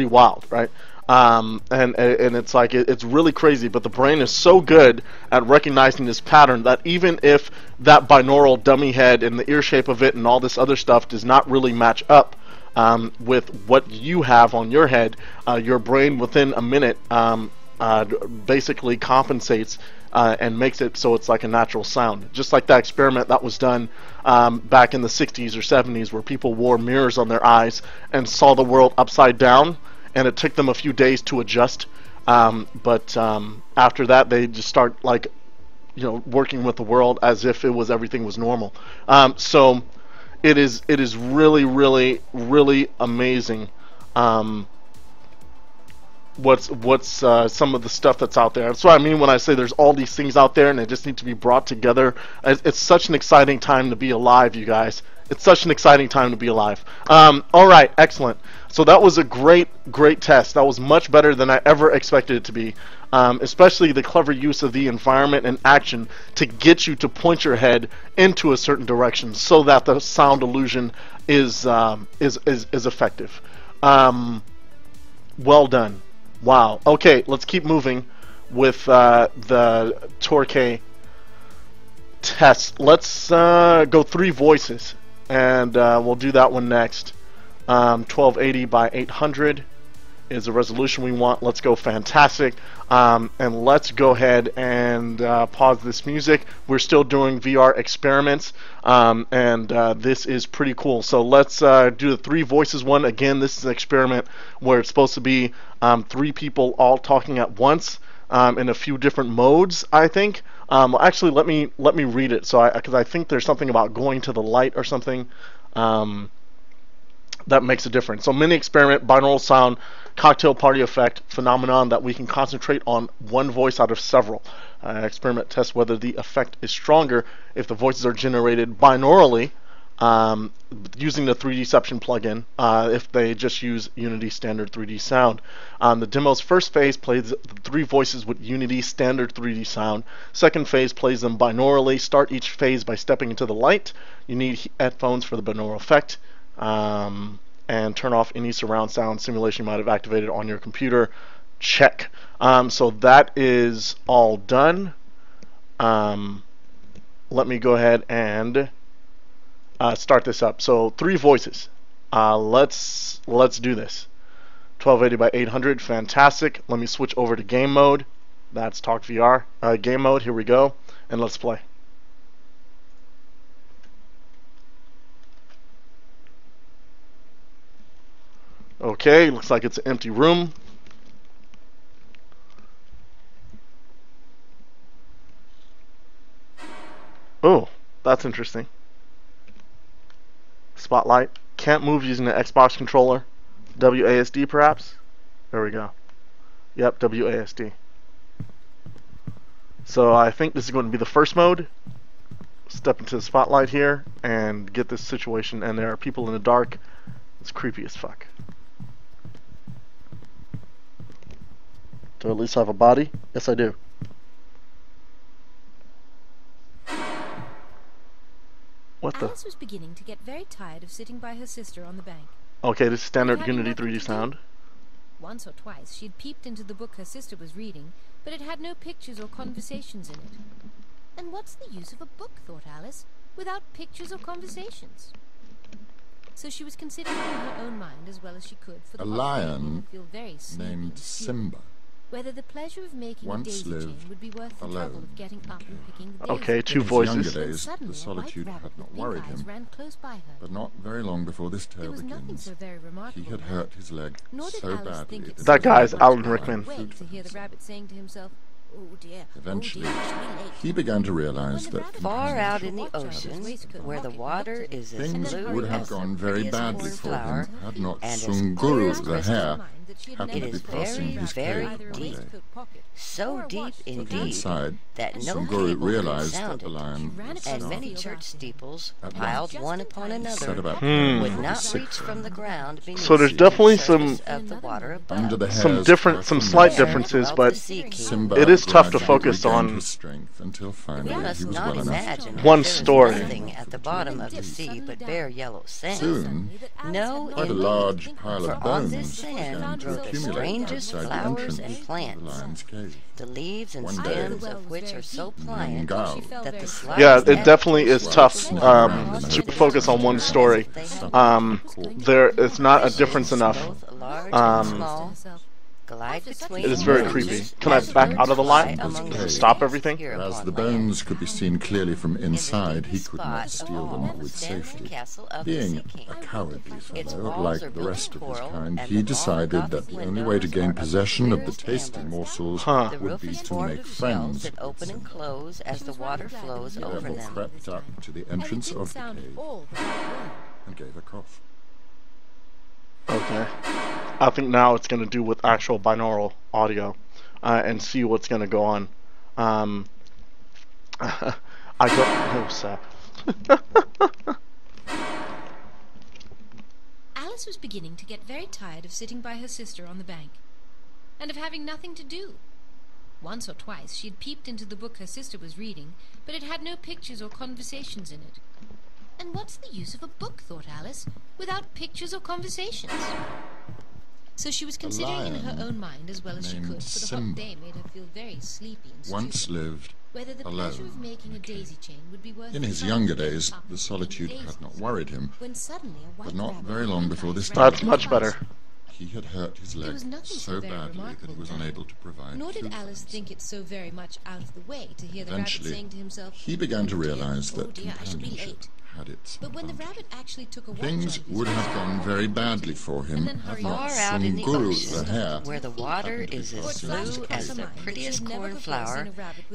wild, right? And it's like it's really crazy, but the brain is so good at recognizing this pattern that even if that binaural dummy head and the ear shape of it and all this other stuff does not really match up with what you have on your head, your brain within a minute basically compensates and makes it so it's like a natural sound. Just like that experiment that was done back in the 60s or 70s where people wore mirrors on their eyes and saw the world upside down, and it took them a few days to adjust. But after that, they just start like, working with the world as if everything was normal. So it is really, really, really amazing. What's some of the stuff that's out there. That's what I mean when I say there's all these things out there and they just need to be brought together. It's such an exciting time to be alive, you guys. It's such an exciting time to be alive. All right, excellent. So that was a great test. That was much better than I ever expected it to be. Especially the clever use of the environment and action to get you to point your head into a certain direction so that the sound illusion is effective. Well done. Wow. Okay, let's keep moving with the Tore Knabe test. Let's go 3 voices, and we'll do that one next. 1280 by 800 is the resolution we want. Let's go fantastic. And let's go ahead and pause this music. We're still doing VR experiments, and this is pretty cool. So let's do the 3 voices one. Again, this is an experiment where it's supposed to be 3 people all talking at once in a few different modes, I think. Actually, let me read it. So because I think there's something about going to the light or something that makes a difference. So mini experiment, binaural sound, cocktail party effect, phenomenon that we can concentrate on one voice out of several. Experiment tests whether the effect is stronger if the voices are generated binaurally using the 3Dception plugin if they just use Unity standard 3D sound. The demo's first phase plays the 3 voices with Unity standard 3D sound. Second phase plays them binaurally. Start each phase by stepping into the light. You need headphones for the binaural effect. And turn off any surround sound simulation you might have activated on your computer. Check. So that is all done. Let me go ahead and start this up. So 3 voices. Let's do this. 1280 by 800, fantastic. Let me switch over to game mode. That's Talk VR. Game mode. Here we go, and let's play. Okay, looks like it's an empty room. Oh, that's interesting. Spotlight. Can't move using the Xbox controller. WASD perhaps? There we go. Yep, WASD. So I think this is going to be the first mode. Step into the spotlight here and get this situation, and there are people in the dark. It's creepy as fuck. Do I at least have a body? Yes, I do. What the? Alice was beginning to get very tired of sitting by her sister on the bank. Okay, this is standard Unity 3D sound. Once or twice she'd peeped into the book her sister was reading, but it had no pictures or conversations in it. And what's the use of a book, thought Alice, without pictures or conversations? So she was considering in her own mind as well as she could for the lion feel very named Simba whether the pleasure of making a daisy chain would be worth the trouble of getting up and picking the daisy. Okay, 2 In his voices. younger days, the solitude had not worried him, ran close by her. but not very long before this There tale was nothing begins. so very remarkable He had about hurt his leg Nor did so Alice badly think it That guy's so Alan much Rickman. way to hear the rabbit saying to himself, "Oh dear, Eventually, oh dear, I shall be late." he began to realize When the that rabbit Far managed out to in the watch out his ocean, waistcoat where the pocket, water looked at is it, as things and then blue would have as gone the very prettiest badly for cornflower, him had not and as Sunguru clear as the crystal. hare that she had happened never to be seen crossing a his rabbit very trail either a one day. deep. waistcoat pocket or So a deep watch that indeed Inside, that no Sunguru cable could realized that sound the it, lion ran was across and the not. many field church after him. steeples, At piled once, one upon Set another, about would the not sick reach from the ground beneath So there's the definitely surface some of the water above. Under the some hare's different, some crushing slight motion, differences, Dwelt but the sea king, Simba it is it's tough to gradually focus regained on his strength until finally We must he was not well enough imagine one that there story. is nothing at the bottom of the sea but bare yellow sand. Soon, No, quite a indeed. large pile For of on bones this began sand to grow the accumulate strangest outside the flowers entrance and to the plants, lion's cave. the leaves and One day, stems of which are so pliant Ngao, that the Yeah, slightest it definitely is agitation tough will cause to them focus on one story. There, it's not a difference enough. both large and small glide between It is very branches creepy. Can I as back out of the birds line? fly among Does the it stop trees everything? here As upon the land. bones could be seen clearly from inside, he could not spot steal of them all with stands the safety. castle of the Being Sea King. a cowardly Its fellow, walls like are the built rest of of his coral, kind, and he the long decided that Gothic the only way to windows gain are of the possession of the clearest tasty amber. morsels Huh. The would roof be is to formed make of shells friends that with open and Simba. close as the water flows over Therefore them. crept up to the entrance of the cave and gave a cough. Okay. I think now it's going to do with actual binaural audio and see what's going to go on. I don't know, sir. Alice was beginning to get very tired of sitting by her sister on the bank, and of having nothing to do. Once or twice she had peeped into the book her sister was reading, but it had no pictures or conversations in it. And what's the use of a book, thought Alice, without pictures or conversations? So she was considering in her own mind as well as she named could, for the Simba hot day made her feel very sleepy and once stupid, lived whether the alone pleasure of making in a a cave. daisy chain would be worth In the his fun younger of getting days, up the in solitude daisies. had not worried him, When suddenly a white but not rabbit very with long pink before eyes this ran time, That's much better. he had hurt his There leg was nothing so so very badly that remarkable he was in that. unable to provide Nor did food for Alice himself. think it so very much out of the way to hear the rabbit Eventually, saying to himself, he began to "Oh dear, realize oh that dear, I shall be companionship late." had its But when the advantages. rabbit actually took a watch Things out of his would have wrist gone very badly for him and then had hurried not off. Far out in the Sunguru, ocean, the hare, where the water happened to be is as passing blue across the as cave. the prettiest cornflower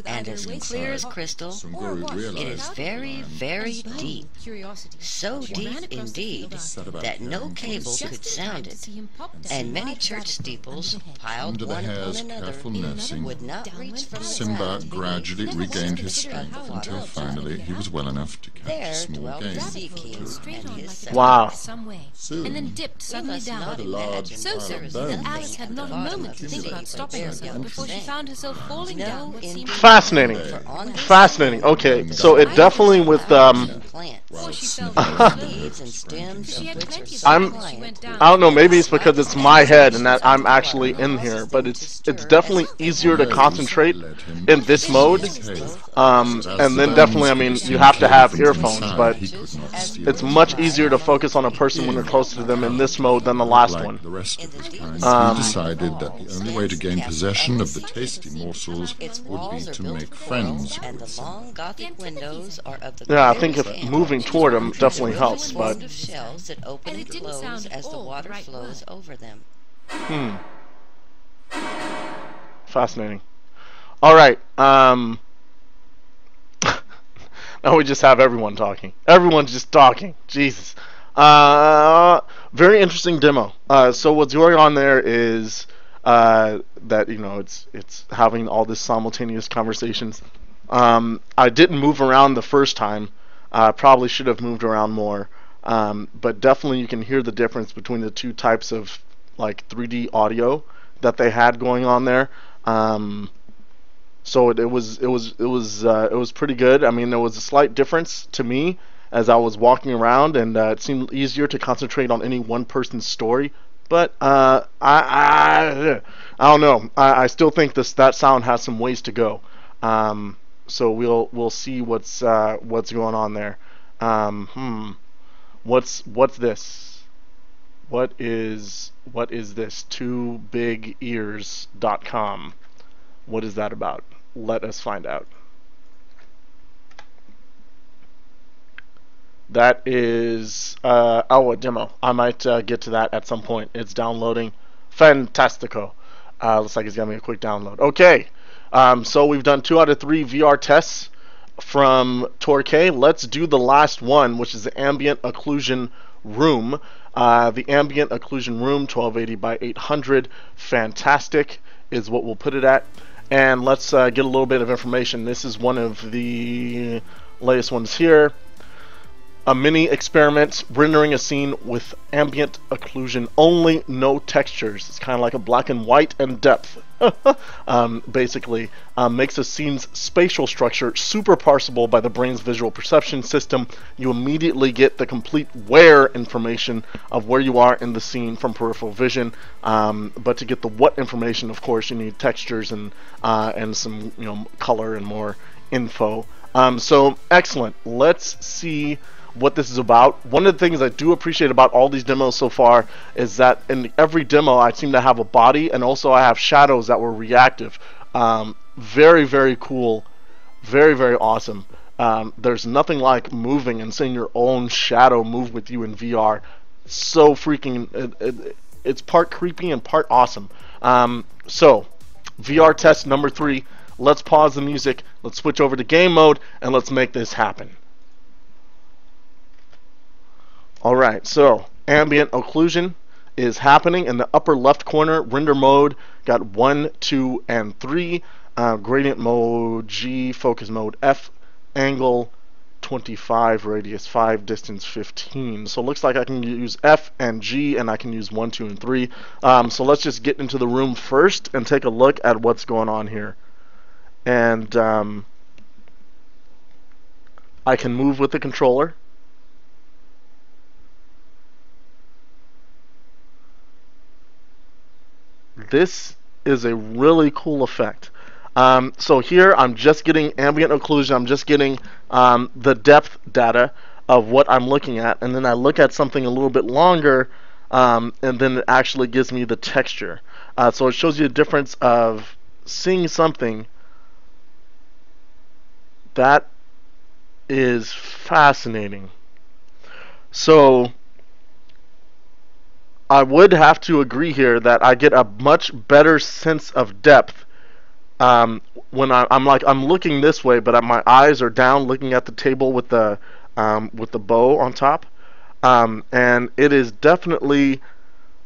and as clear as crystal, Sunguru it is realized very, that the very And burning deep. with curiosity, So she deep ran across the indeed field set about that no caring for cable his could just in sound time to it, see him pop down and a many large church rabbit hole steeples, under the hedge. piled Under the one upon hare's another, careful In another nursing, would not down reach went from the Alice. Simba ground gradually Never regained once his considering strength how the until dog tried to finally get he out. was well enough to catch a There small dwelt the game. Sea Rabbit King hole straight and on his like a son. Wow. some way, Soon, and then dipped We suddenly must down. not a large imagine So that so there is that bones Alice had nothing not at a the bottom moment of to the think sea about but stopping bare herself yellow before she sand. found herself falling No, down what seemed indeed. Fascinating. For on this Fascinating. sand Okay, grow so it the definitely with flowers and plants, before she fell sniffing down around leaves her and strange stems She of had which are plenty of so I'm- strength as she went pliant. down. I don't know, that maybe the it's because it's slightest my head and that agitation I'm of the actually water in causes here, them but to it's stir definitely as they easier to move. concentrate led him in this to mode. the cave. And the then bones definitely, I could be mean, seen you have to clearly have from earphones, inside, but he could not steal it's them much with easier to safety. focus on a person when they're close to them in this mode than the last Like one. the rest of In his the kind, deep Um, he decided that the only way to gain possession of the tasty morsels Its would be walls are to built make of coral, friends and the with long Simba. Gothic windows are of the Yeah, I think clearest if amber. moving toward them definitely The roof helps, is but formed of shells that open And and it didn't close sound as the all water right flows well. over them. fascinating. All right. Now we just have everyone talking. Everyone's just talking. Jesus. Very interesting demo. So what's going on there is that it's having all this simultaneous conversations. I didn't move around the first time. Probably should have moved around more. But definitely you can hear the difference between the two types of like 3D audio that they had going on there. So it was pretty good. I mean, there was a slight difference to me as I was walking around, and it seemed easier to concentrate on any one person's story. But I don't know. I still think that sound has some ways to go. So we'll see what's going on there. What's this? What is this? TwoBigEars.com. What is that about? Let us find out. That is a demo. I might get to that at some point. It's downloading. Fantastico. Looks like it's gonna be a quick download. Okay. So we've done 2 out of 3 VR tests from Tore Knabe. Let's do the last one, which is the ambient occlusion room. The ambient occlusion room, 1280 by 800. Fantastic is what we'll put it at. And let's get a little bit of information. This is one of the latest ones here. a mini experiment rendering a scene with ambient occlusion only, no textures. It's kind of like a black and white and depth. Basically, makes a scene's spatial structure super parsable by the brain's visual perception system. You immediately get the complete where information of where you are in the scene from peripheral vision. But to get the what information, of course, you need textures and some color and more info. So excellent. Let's see what this is about. One of the things I do appreciate about all these demos so far is that in every demo I seem to have a body, and also I have shadows that were reactive. Very, very cool. Very, very awesome. There's nothing like moving and seeing your own shadow move with you in VR. So freaking it's part creepy and part awesome. So VR test number 3. Let's pause the music, let's switch over to game mode, and let's make this happen. Alright, so ambient occlusion is happening in the upper left corner. Render mode got 1, 2, and 3. Gradient mode G, focus mode F, angle 25, radius 5, distance 15. So it looks like I can use F and G, and I can use 1, 2, and 3. So let's just get into the room first and take a look at what's going on here. And I can move with the controller. This is a really cool effect. So here I'm just getting ambient occlusion. I'm just getting the depth data of what I'm looking at, and then I look at something a little bit longer, and then it actually gives me the texture. So it shows you the difference of seeing something. That is fascinating. So I would have to agree here that I get a much better sense of depth when I'm looking this way, but my eyes are down looking at the table with the bow on top, and it is definitely,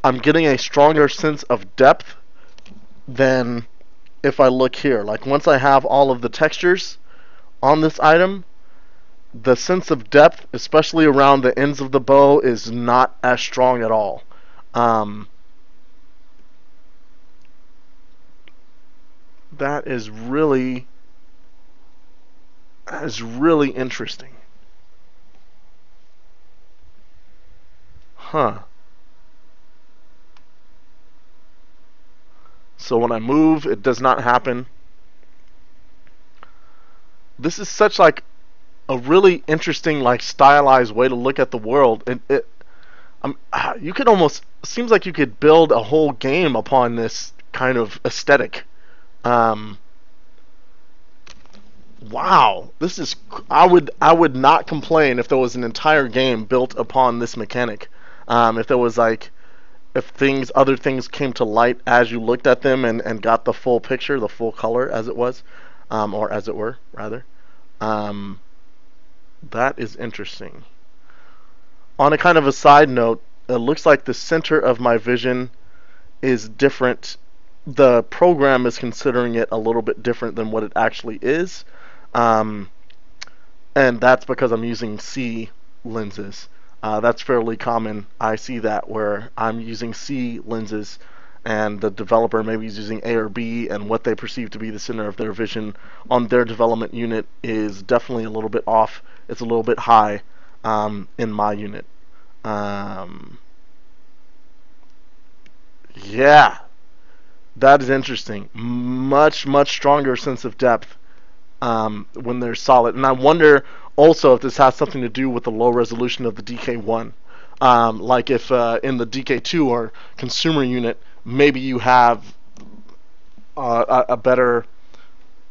I'm getting a stronger sense of depth than if I look here. Like once I have all of the textures on this item, the sense of depth, especially around the ends of the bow, is not as strong at all. That is really interesting. Huh. So when I move, it does not happen. This is such like a really interesting, like stylized way to look at the world. You could almost, seems like you could build a whole game upon this kind of aesthetic. Wow, this is, I would not complain if there was an entire game built upon this mechanic. If there was like, if other things came to light as you looked at them and got the full picture, the full color as it was, or as it were, rather. That is interesting. On a kind of a side note, it looks like the center of my vision is different. The program is considering it a little bit different than what it actually is. And that's because I'm using C lenses. That's fairly common. I see that where I'm using C lenses and the developer maybe is using A or B, and what they perceive to be the center of their vision on their development unit is definitely a little bit off. It's a little bit high in my unit. Yeah, that is interesting. Much stronger sense of depth when they're solid. And I wonder also if this has something to do with the low resolution of the DK1. Like if in the DK2 or consumer unit, maybe you have a better,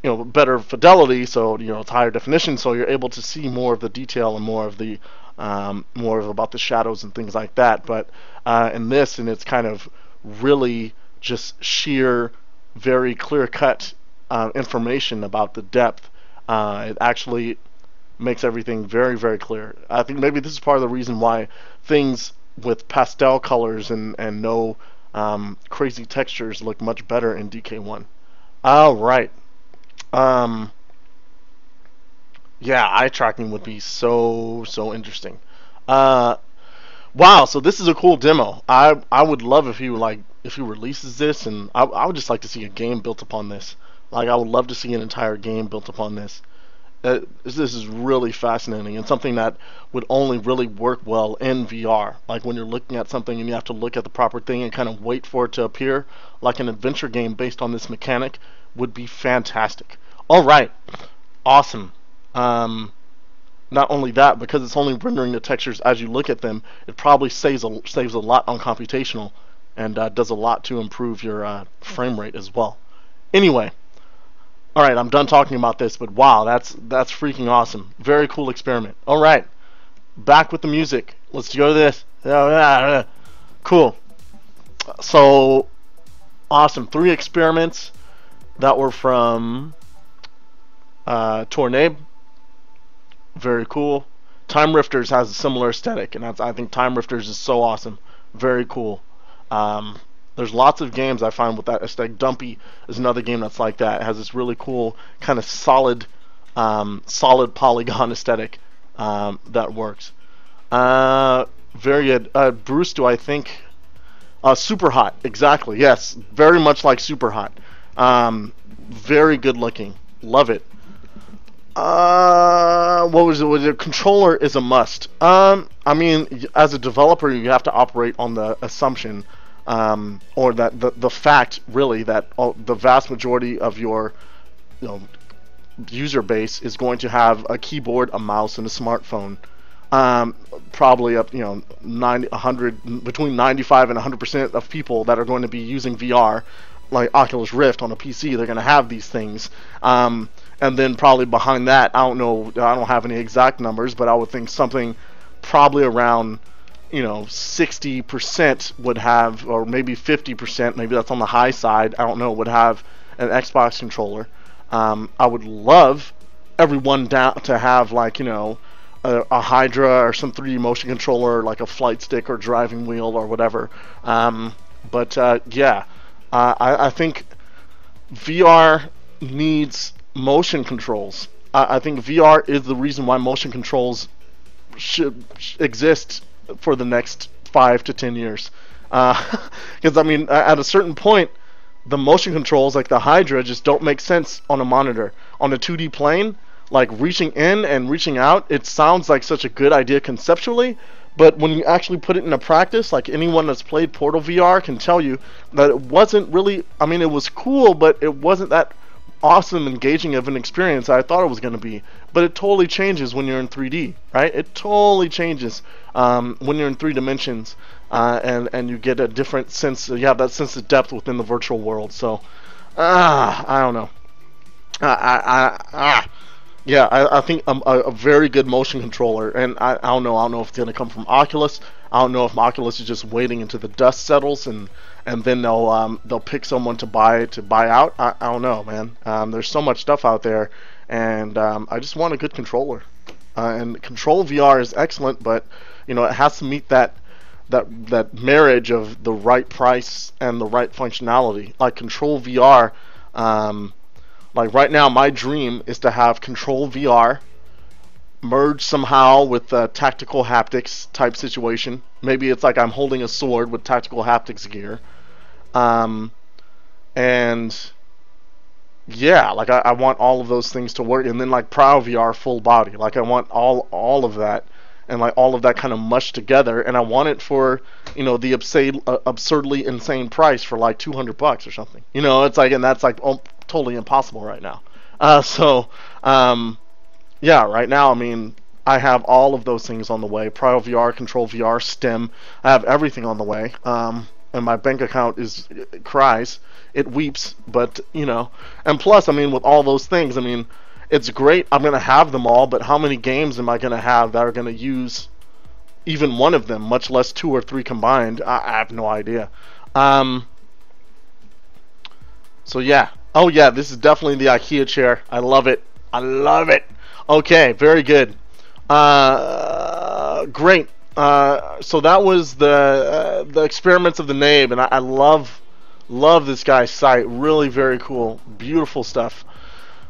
better fidelity, so it's higher definition, so you're able to see more of the detail and more of the about the shadows and things like that. But in this, and it's kind of really just sheer, very clear-cut information about the depth. It actually makes everything very clear. I think maybe this is part of the reason why things with pastel colors and no crazy textures look much better in DK1. Alright. Yeah, eye tracking would be so interesting. Uh, wow, so this is a cool demo. I would love if he releases this, and I would just like to see a game built upon this. Like I would love to see an entire game built upon this. This is really fascinating and something that would only really work well in VR. Like when you're looking at something and you have to look at the proper thing and kind of wait for it to appear, like an adventure game based on this mechanic would be fantastic. All right, awesome. Not only that, because it's only rendering the textures as you look at them, it probably saves a lot on computational and does a lot to improve your frame rate as well. Anyway. All right, I'm done talking about this, but wow, that's freaking awesome. Very cool experiment. All right, back with the music. Let's go to this. Cool. So, awesome. 3 experiments that were from Tore Knabe. Very cool. Time Rifters has a similar aesthetic, and I think Time Rifters is so awesome. Very cool. There's lots of games I find with that aesthetic. Dumpy is another game that's like that. It has this really cool kind of solid polygon aesthetic that works. Very good. Bruce, do I think? Super Hot, exactly. Yes, very much like Super Hot. Very good looking. Love it. What was it? The controller is a must. I mean, as a developer, you have to operate on the assumption. Or that the fact really that the vast majority of your user base is going to have a keyboard, a mouse, and a smartphone. Probably up 100 between 95 and 100% of people that are going to be using VR, like Oculus Rift on a PC, they're going to have these things. And then probably behind that, I don't know, I don't have any exact numbers, but I would think something probably around 60% would have, or maybe 50%, maybe that's on the high side, I don't know, would have an Xbox controller. I would love everyone to have like, a Hydra or some 3D motion controller, like a flight stick or driving wheel or whatever. Yeah, I think VR needs motion controls. I think VR is the reason why motion controls should exist for the next 5 to 10 years. Because I mean, at a certain point, the motion controls like the Hydra just don't make sense on a monitor. On a 2D plane, like reaching in and reaching out, it sounds like such a good idea conceptually, but when you actually put it into practice, like anyone that's played Portal VR can tell you that it wasn't really, I mean, it was cool, but it wasn't that awesome, engaging of an experience I thought it was going to be. But it totally changes when you're in 3D, right? It totally changes when you're in 3 dimensions, and you get a different sense. You have that sense of depth within the virtual world. So, I don't know. Yeah, I think a very good motion controller, and I don't know. I don't know if it's going to come from Oculus. I don't know if Oculus is just waiting until the dust settles and then they'll pick someone to buy out. I don't know, man. There's so much stuff out there, and I just want a good controller. And Control VR is excellent, but it has to meet that marriage of the right price and the right functionality. Like Control VR, like right now, my dream is to have Control VR merged somehow with a tactical haptics type situation. Maybe it's like I'm holding a sword with tactical haptics gear. And yeah, like I want all of those things to work, and then like Pro VR full body. Like I want all of that, and like all of that kind of mushed together, and I want it for the absurdly insane price for like $200 or something. It's like, and that's like totally impossible right now. Yeah, right now, I mean, I have all of those things on the way. Pro VR, Control VR, STEM. I have everything on the way. And my bank account it cries. It weeps, but, And plus, I mean, with all those things, I mean, it's great. I'm going to have them all, but how many games am I going to have that are going to use even one of them, much less 2 or 3 combined? I have no idea. So, yeah. Oh, yeah, this is definitely the IKEA chair. I love it. I love it. Okay, very good. Great. So that was the experiments of the Knabe, and I love this guy's site. Really very cool, beautiful stuff.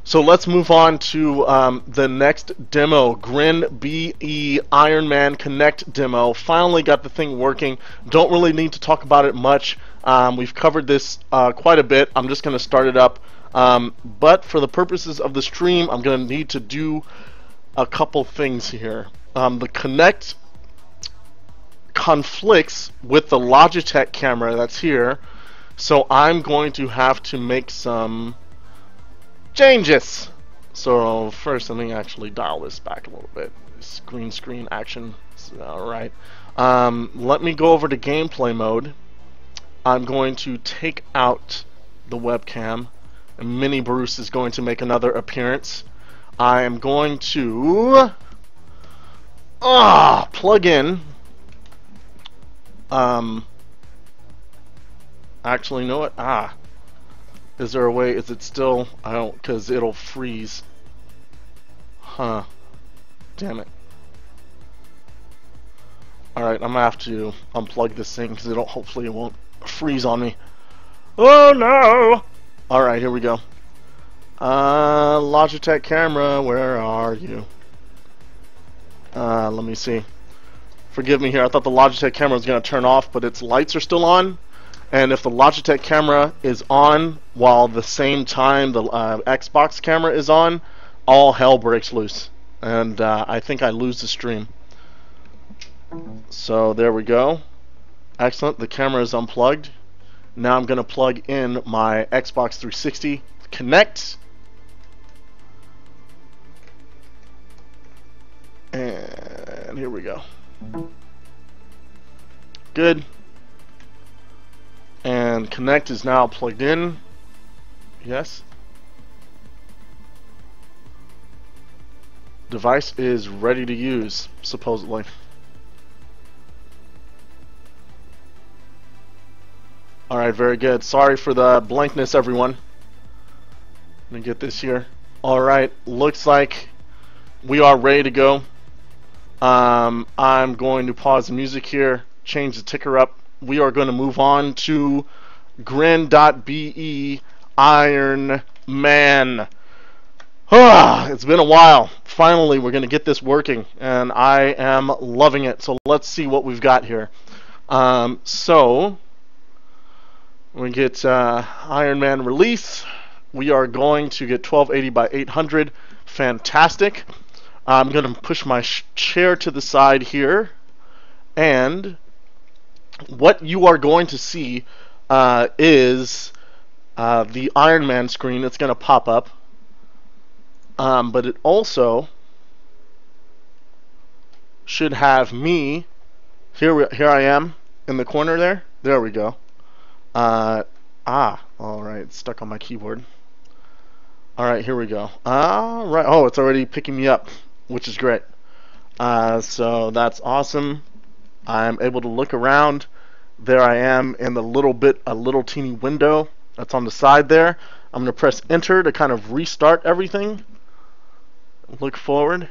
So let's move on to the next demo, Grin BE Iron Man Kinect Demo. Finally got the thing working. Don't really need to talk about it much. We've covered this quite a bit. I'm just going to start it up. But for the purposes of the stream, I'm going to need to do a couple things here. The Kinect conflicts with the Logitech camera that's here. So I'm going to have to make some changes. So first, let me actually dial this back a little bit. Screen action. Alright. Let me go over to gameplay mode. I'm going to take out the webcam. And Mini Bruce is going to make another appearance. I am going to plug in. Actually, you know what? Is there a way? Is it still? I don't, because it'll freeze. Huh. Damn it. Alright, I'm gonna have to unplug this thing because hopefully it won't freeze on me. Oh no! Alright, here we go. Logitech camera, where are you? Let me see. Forgive me here, I thought the Logitech camera was gonna turn off, but its lights are still on. And if the Logitech camera is on while the same time the Xbox camera is on, all hell breaks loose. And I think I lose the stream. So there we go. Excellent. The camera is unplugged. Now I'm going to plug in my Xbox 360 Kinect. And here we go. Good. And Kinect is now plugged in. Yes. Device is ready to use, supposedly. Alright, very good. Sorry for the blankness, everyone. Let me get this here. Alright, looks like we are ready to go. I'm going to pause the music here, change the ticker up. We are going to move on to Grin.be Iron Man. It's been a while. Finally, we're going to get this working, and I am loving it. So let's see what we've got here. So we get Iron Man release. We are going to get 1280 by 800. Fantastic. I'm going to push my chair to the side here, and what you are going to see is the Iron Man screen that's going to pop up. But it also should have me. Here I am in the corner there. There we go. Alright, it's stuck on my keyboard. Alright, here we go. Alright, oh, it's already picking me up, which is great. So that's awesome. I'm able to look around. There I am in a little teeny window that's on the side there. I'm going to press enter to kind of restart everything. Look forward.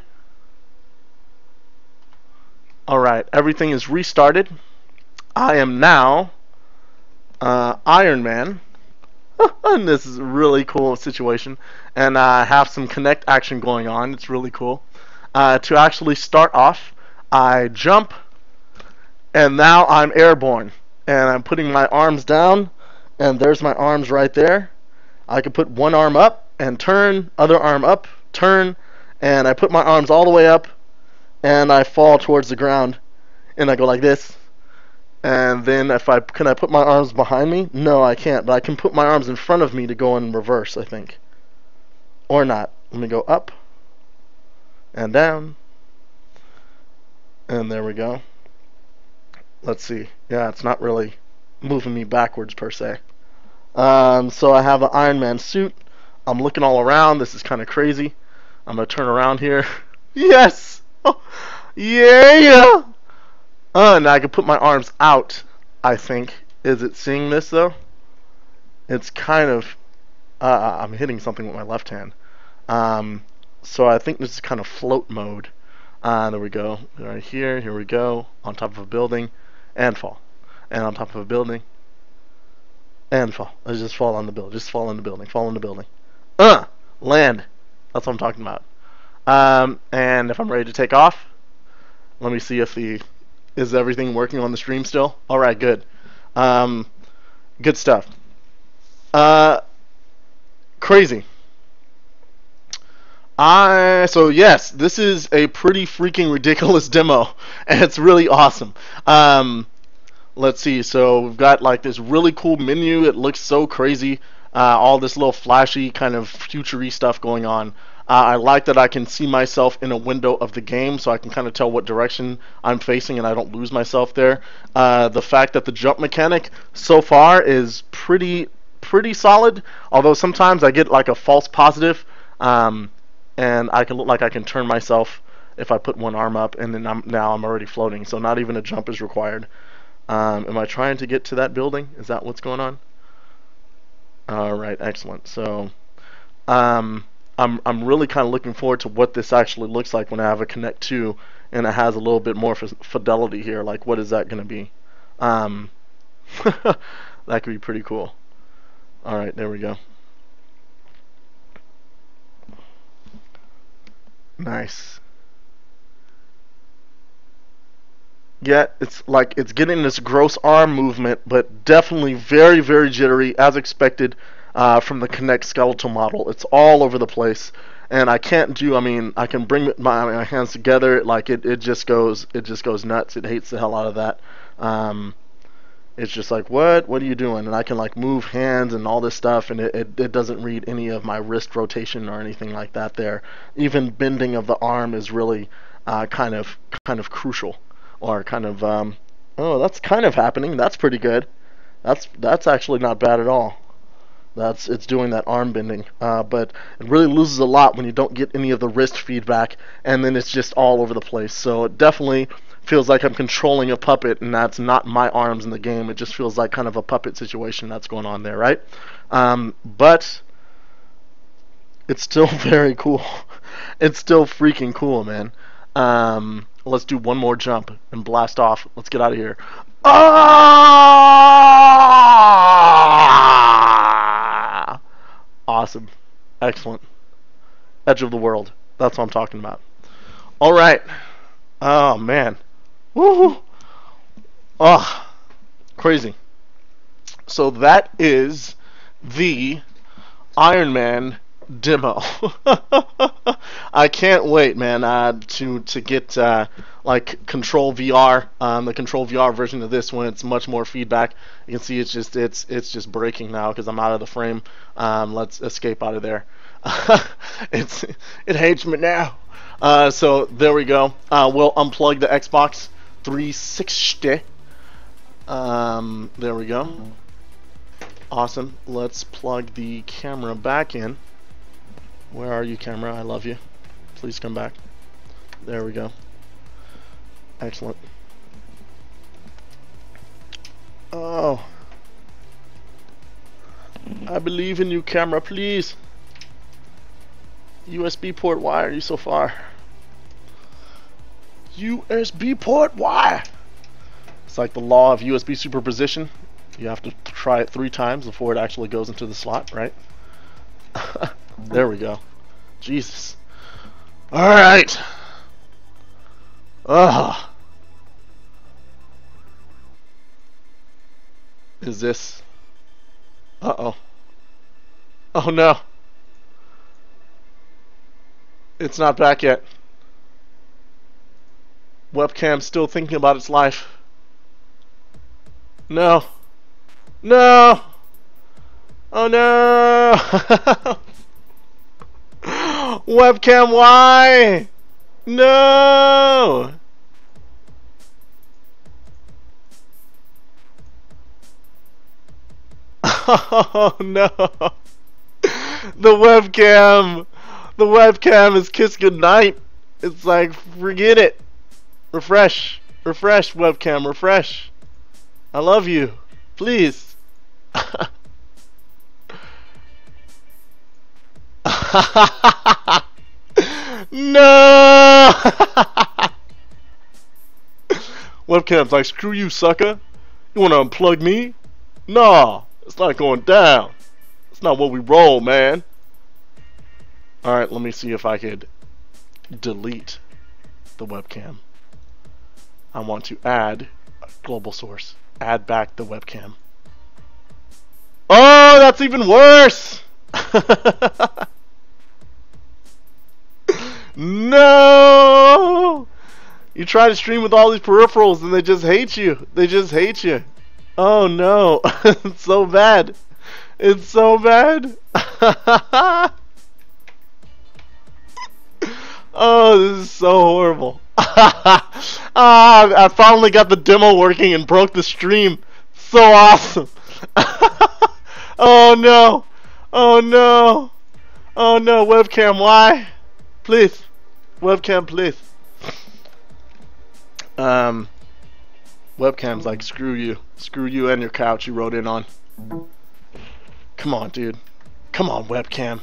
Alright, everything is restarted. I am now Iron Man. And this is a really cool situation. And I have some Kinect action going on. It's really cool. To actually start off, I jump, and now I'm airborne. And I'm putting my arms down, and there's my arms right there. I can put one arm up and turn, other arm up, turn, and I put my arms all the way up, and I fall towards the ground, and I go like this. And then can I put my arms behind me? No, I can't, but I can put my arms in front of me to go in reverse, I think. Or not. Let me go up and down, and there we go. Let's see. Yeah, it's not really moving me backwards per se. So I have an Iron Man suit. I'm looking all around. This is kind of crazy. I'm gonna turn around here. Yes! Oh, yeah! And I can put my arms out, I think. Is it seeing this though? It's kind of I'm hitting something with my left hand. So I think this is kind of float mode. There we go. Right here. Here we go. On top of a building. And fall. And on top of a building. And fall. I just fall on the building. Just fall on the building. Fall on the building. Land. That's what I'm talking about. And if I'm ready to take off, let me see if is everything working on the stream still? Alright, good. Good stuff. Crazy. So yes, this is a pretty freaking ridiculous demo, and it's really awesome. Let's see, so we've got like this really cool menu. It looks so crazy. All this little flashy kind of futury stuff going on. I like that I can see myself in a window of the game, so I can kind of tell what direction I'm facing and I don't lose myself there. The fact that the jump mechanic so far is pretty solid, although sometimes I get like a false positive, and I can look like I can turn myself if I put one arm up, and then now I'm already floating, so not even a jump is required. Am I trying to get to that building? Is that what's going on? Alright, excellent. So I'm really kind of looking forward to what this actually looks like when I have a Kinect 2 and it has a little bit more fidelity here. Like, what is that going to be? That could be pretty cool. Alright, there we go. Nice. Yeah, it's like it's getting this gross arm movement, but definitely very, very jittery, as expected from the Kinect skeletal model. It's all over the place, and I can't do. I mean, I can bring my hands together, like it just goes nuts. It hates the hell out of that. It's just like, what are you doing? And I can like move hands and all this stuff, and it doesn't read any of my wrist rotation or anything like that there. Even bending of the arm is really kind of crucial. Or kind of, oh, that's kind of happening. That's pretty good. That's actually not bad at all. It's doing that arm bending, but it really loses a lot when you don't get any of the wrist feedback, and then it's just all over the place. So it definitely feels like I'm controlling a puppet, and that's not my arms in the game. It just feels like kind of a puppet situation that's going on there, right? But it's still very cool. It's still freaking cool, man. Let's do one more jump and blast off. Let's get out of here. Ah! Awesome. Excellent. Edge of the world. That's what I'm talking about. Alright. Oh, man. Woohoo! Oh, crazy. So that is the Iron Man demo. I can't wait, man, to get like Control VR, the Control VR version of this, when it's much more feedback. You can see it's just breaking now because I'm out of the frame. Let's escape out of there. It hates me now. So there we go. We'll unplug the Xbox 360. There we go. Awesome. Let's plug the camera back in. Where are you, camera? I love you. Please come back. There we go. Excellent. Oh. I believe in you, camera, please. USB port, why are you so far? USB port, why? It's like the law of USB superposition. You have to try it 3 times before it actually goes into the slot, right? There we go. Jesus. Alright. Ugh. Is this... Uh-oh. Oh no. It's not back yet. Webcam's still thinking about its life. No. No! Oh no! Webcam, why? No! Oh no! The webcam is kiss goodnight. It's like, forget it. Refresh, webcam, refresh. I love you. Please. No! Webcam's like, screw you, sucker. You wanna unplug me? Nah, it's not going down. It's not what we roll, man. Alright, let me see if I could delete the webcam. I want to add a global source. Add back the webcam. Oh, that's even worse! No! You try to stream with all these peripherals and they just hate you. They just hate you. Oh no. It's so bad. It's so bad. Oh, this is so horrible. I finally got the demo working and broke the stream. So awesome. Oh no. Oh no. Oh no, webcam, why? Please. Webcam, please. Webcam's like, screw you. Screw you and your couch you rode in on. Come on, dude. Come on, webcam.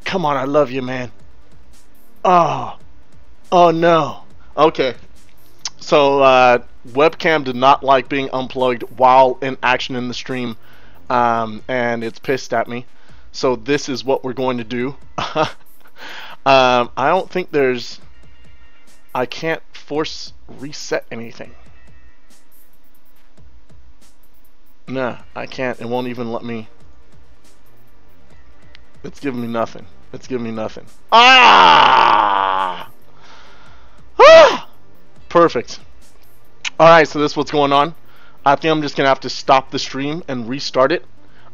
Come on, I love you, man. Oh. Oh no. Okay. So, webcam did not like being unplugged while in action in the stream. And it's pissed at me. So this is what we're going to do. I don't think there's... I can't force reset anything. Nah, I can't. It won't even let me. It's giving me nothing. It's giving me nothing. Ah! Ah! Perfect. Alright, so this is what's going on. I think I'm just going to have to stop the stream and restart it.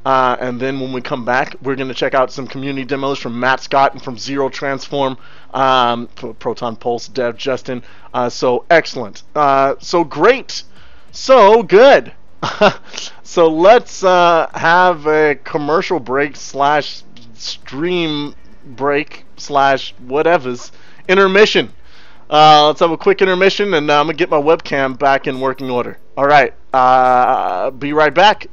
And then when we come back, we're going to check out some community demos from Matt Scott and from Zero Transform, Proton Pulse, Dev, Justin. So excellent. So great. So good. So let's have a commercial break slash stream break slash whatever's intermission. Let's have a quick intermission, and I'm going to get my webcam back in working order. All right. Be right back.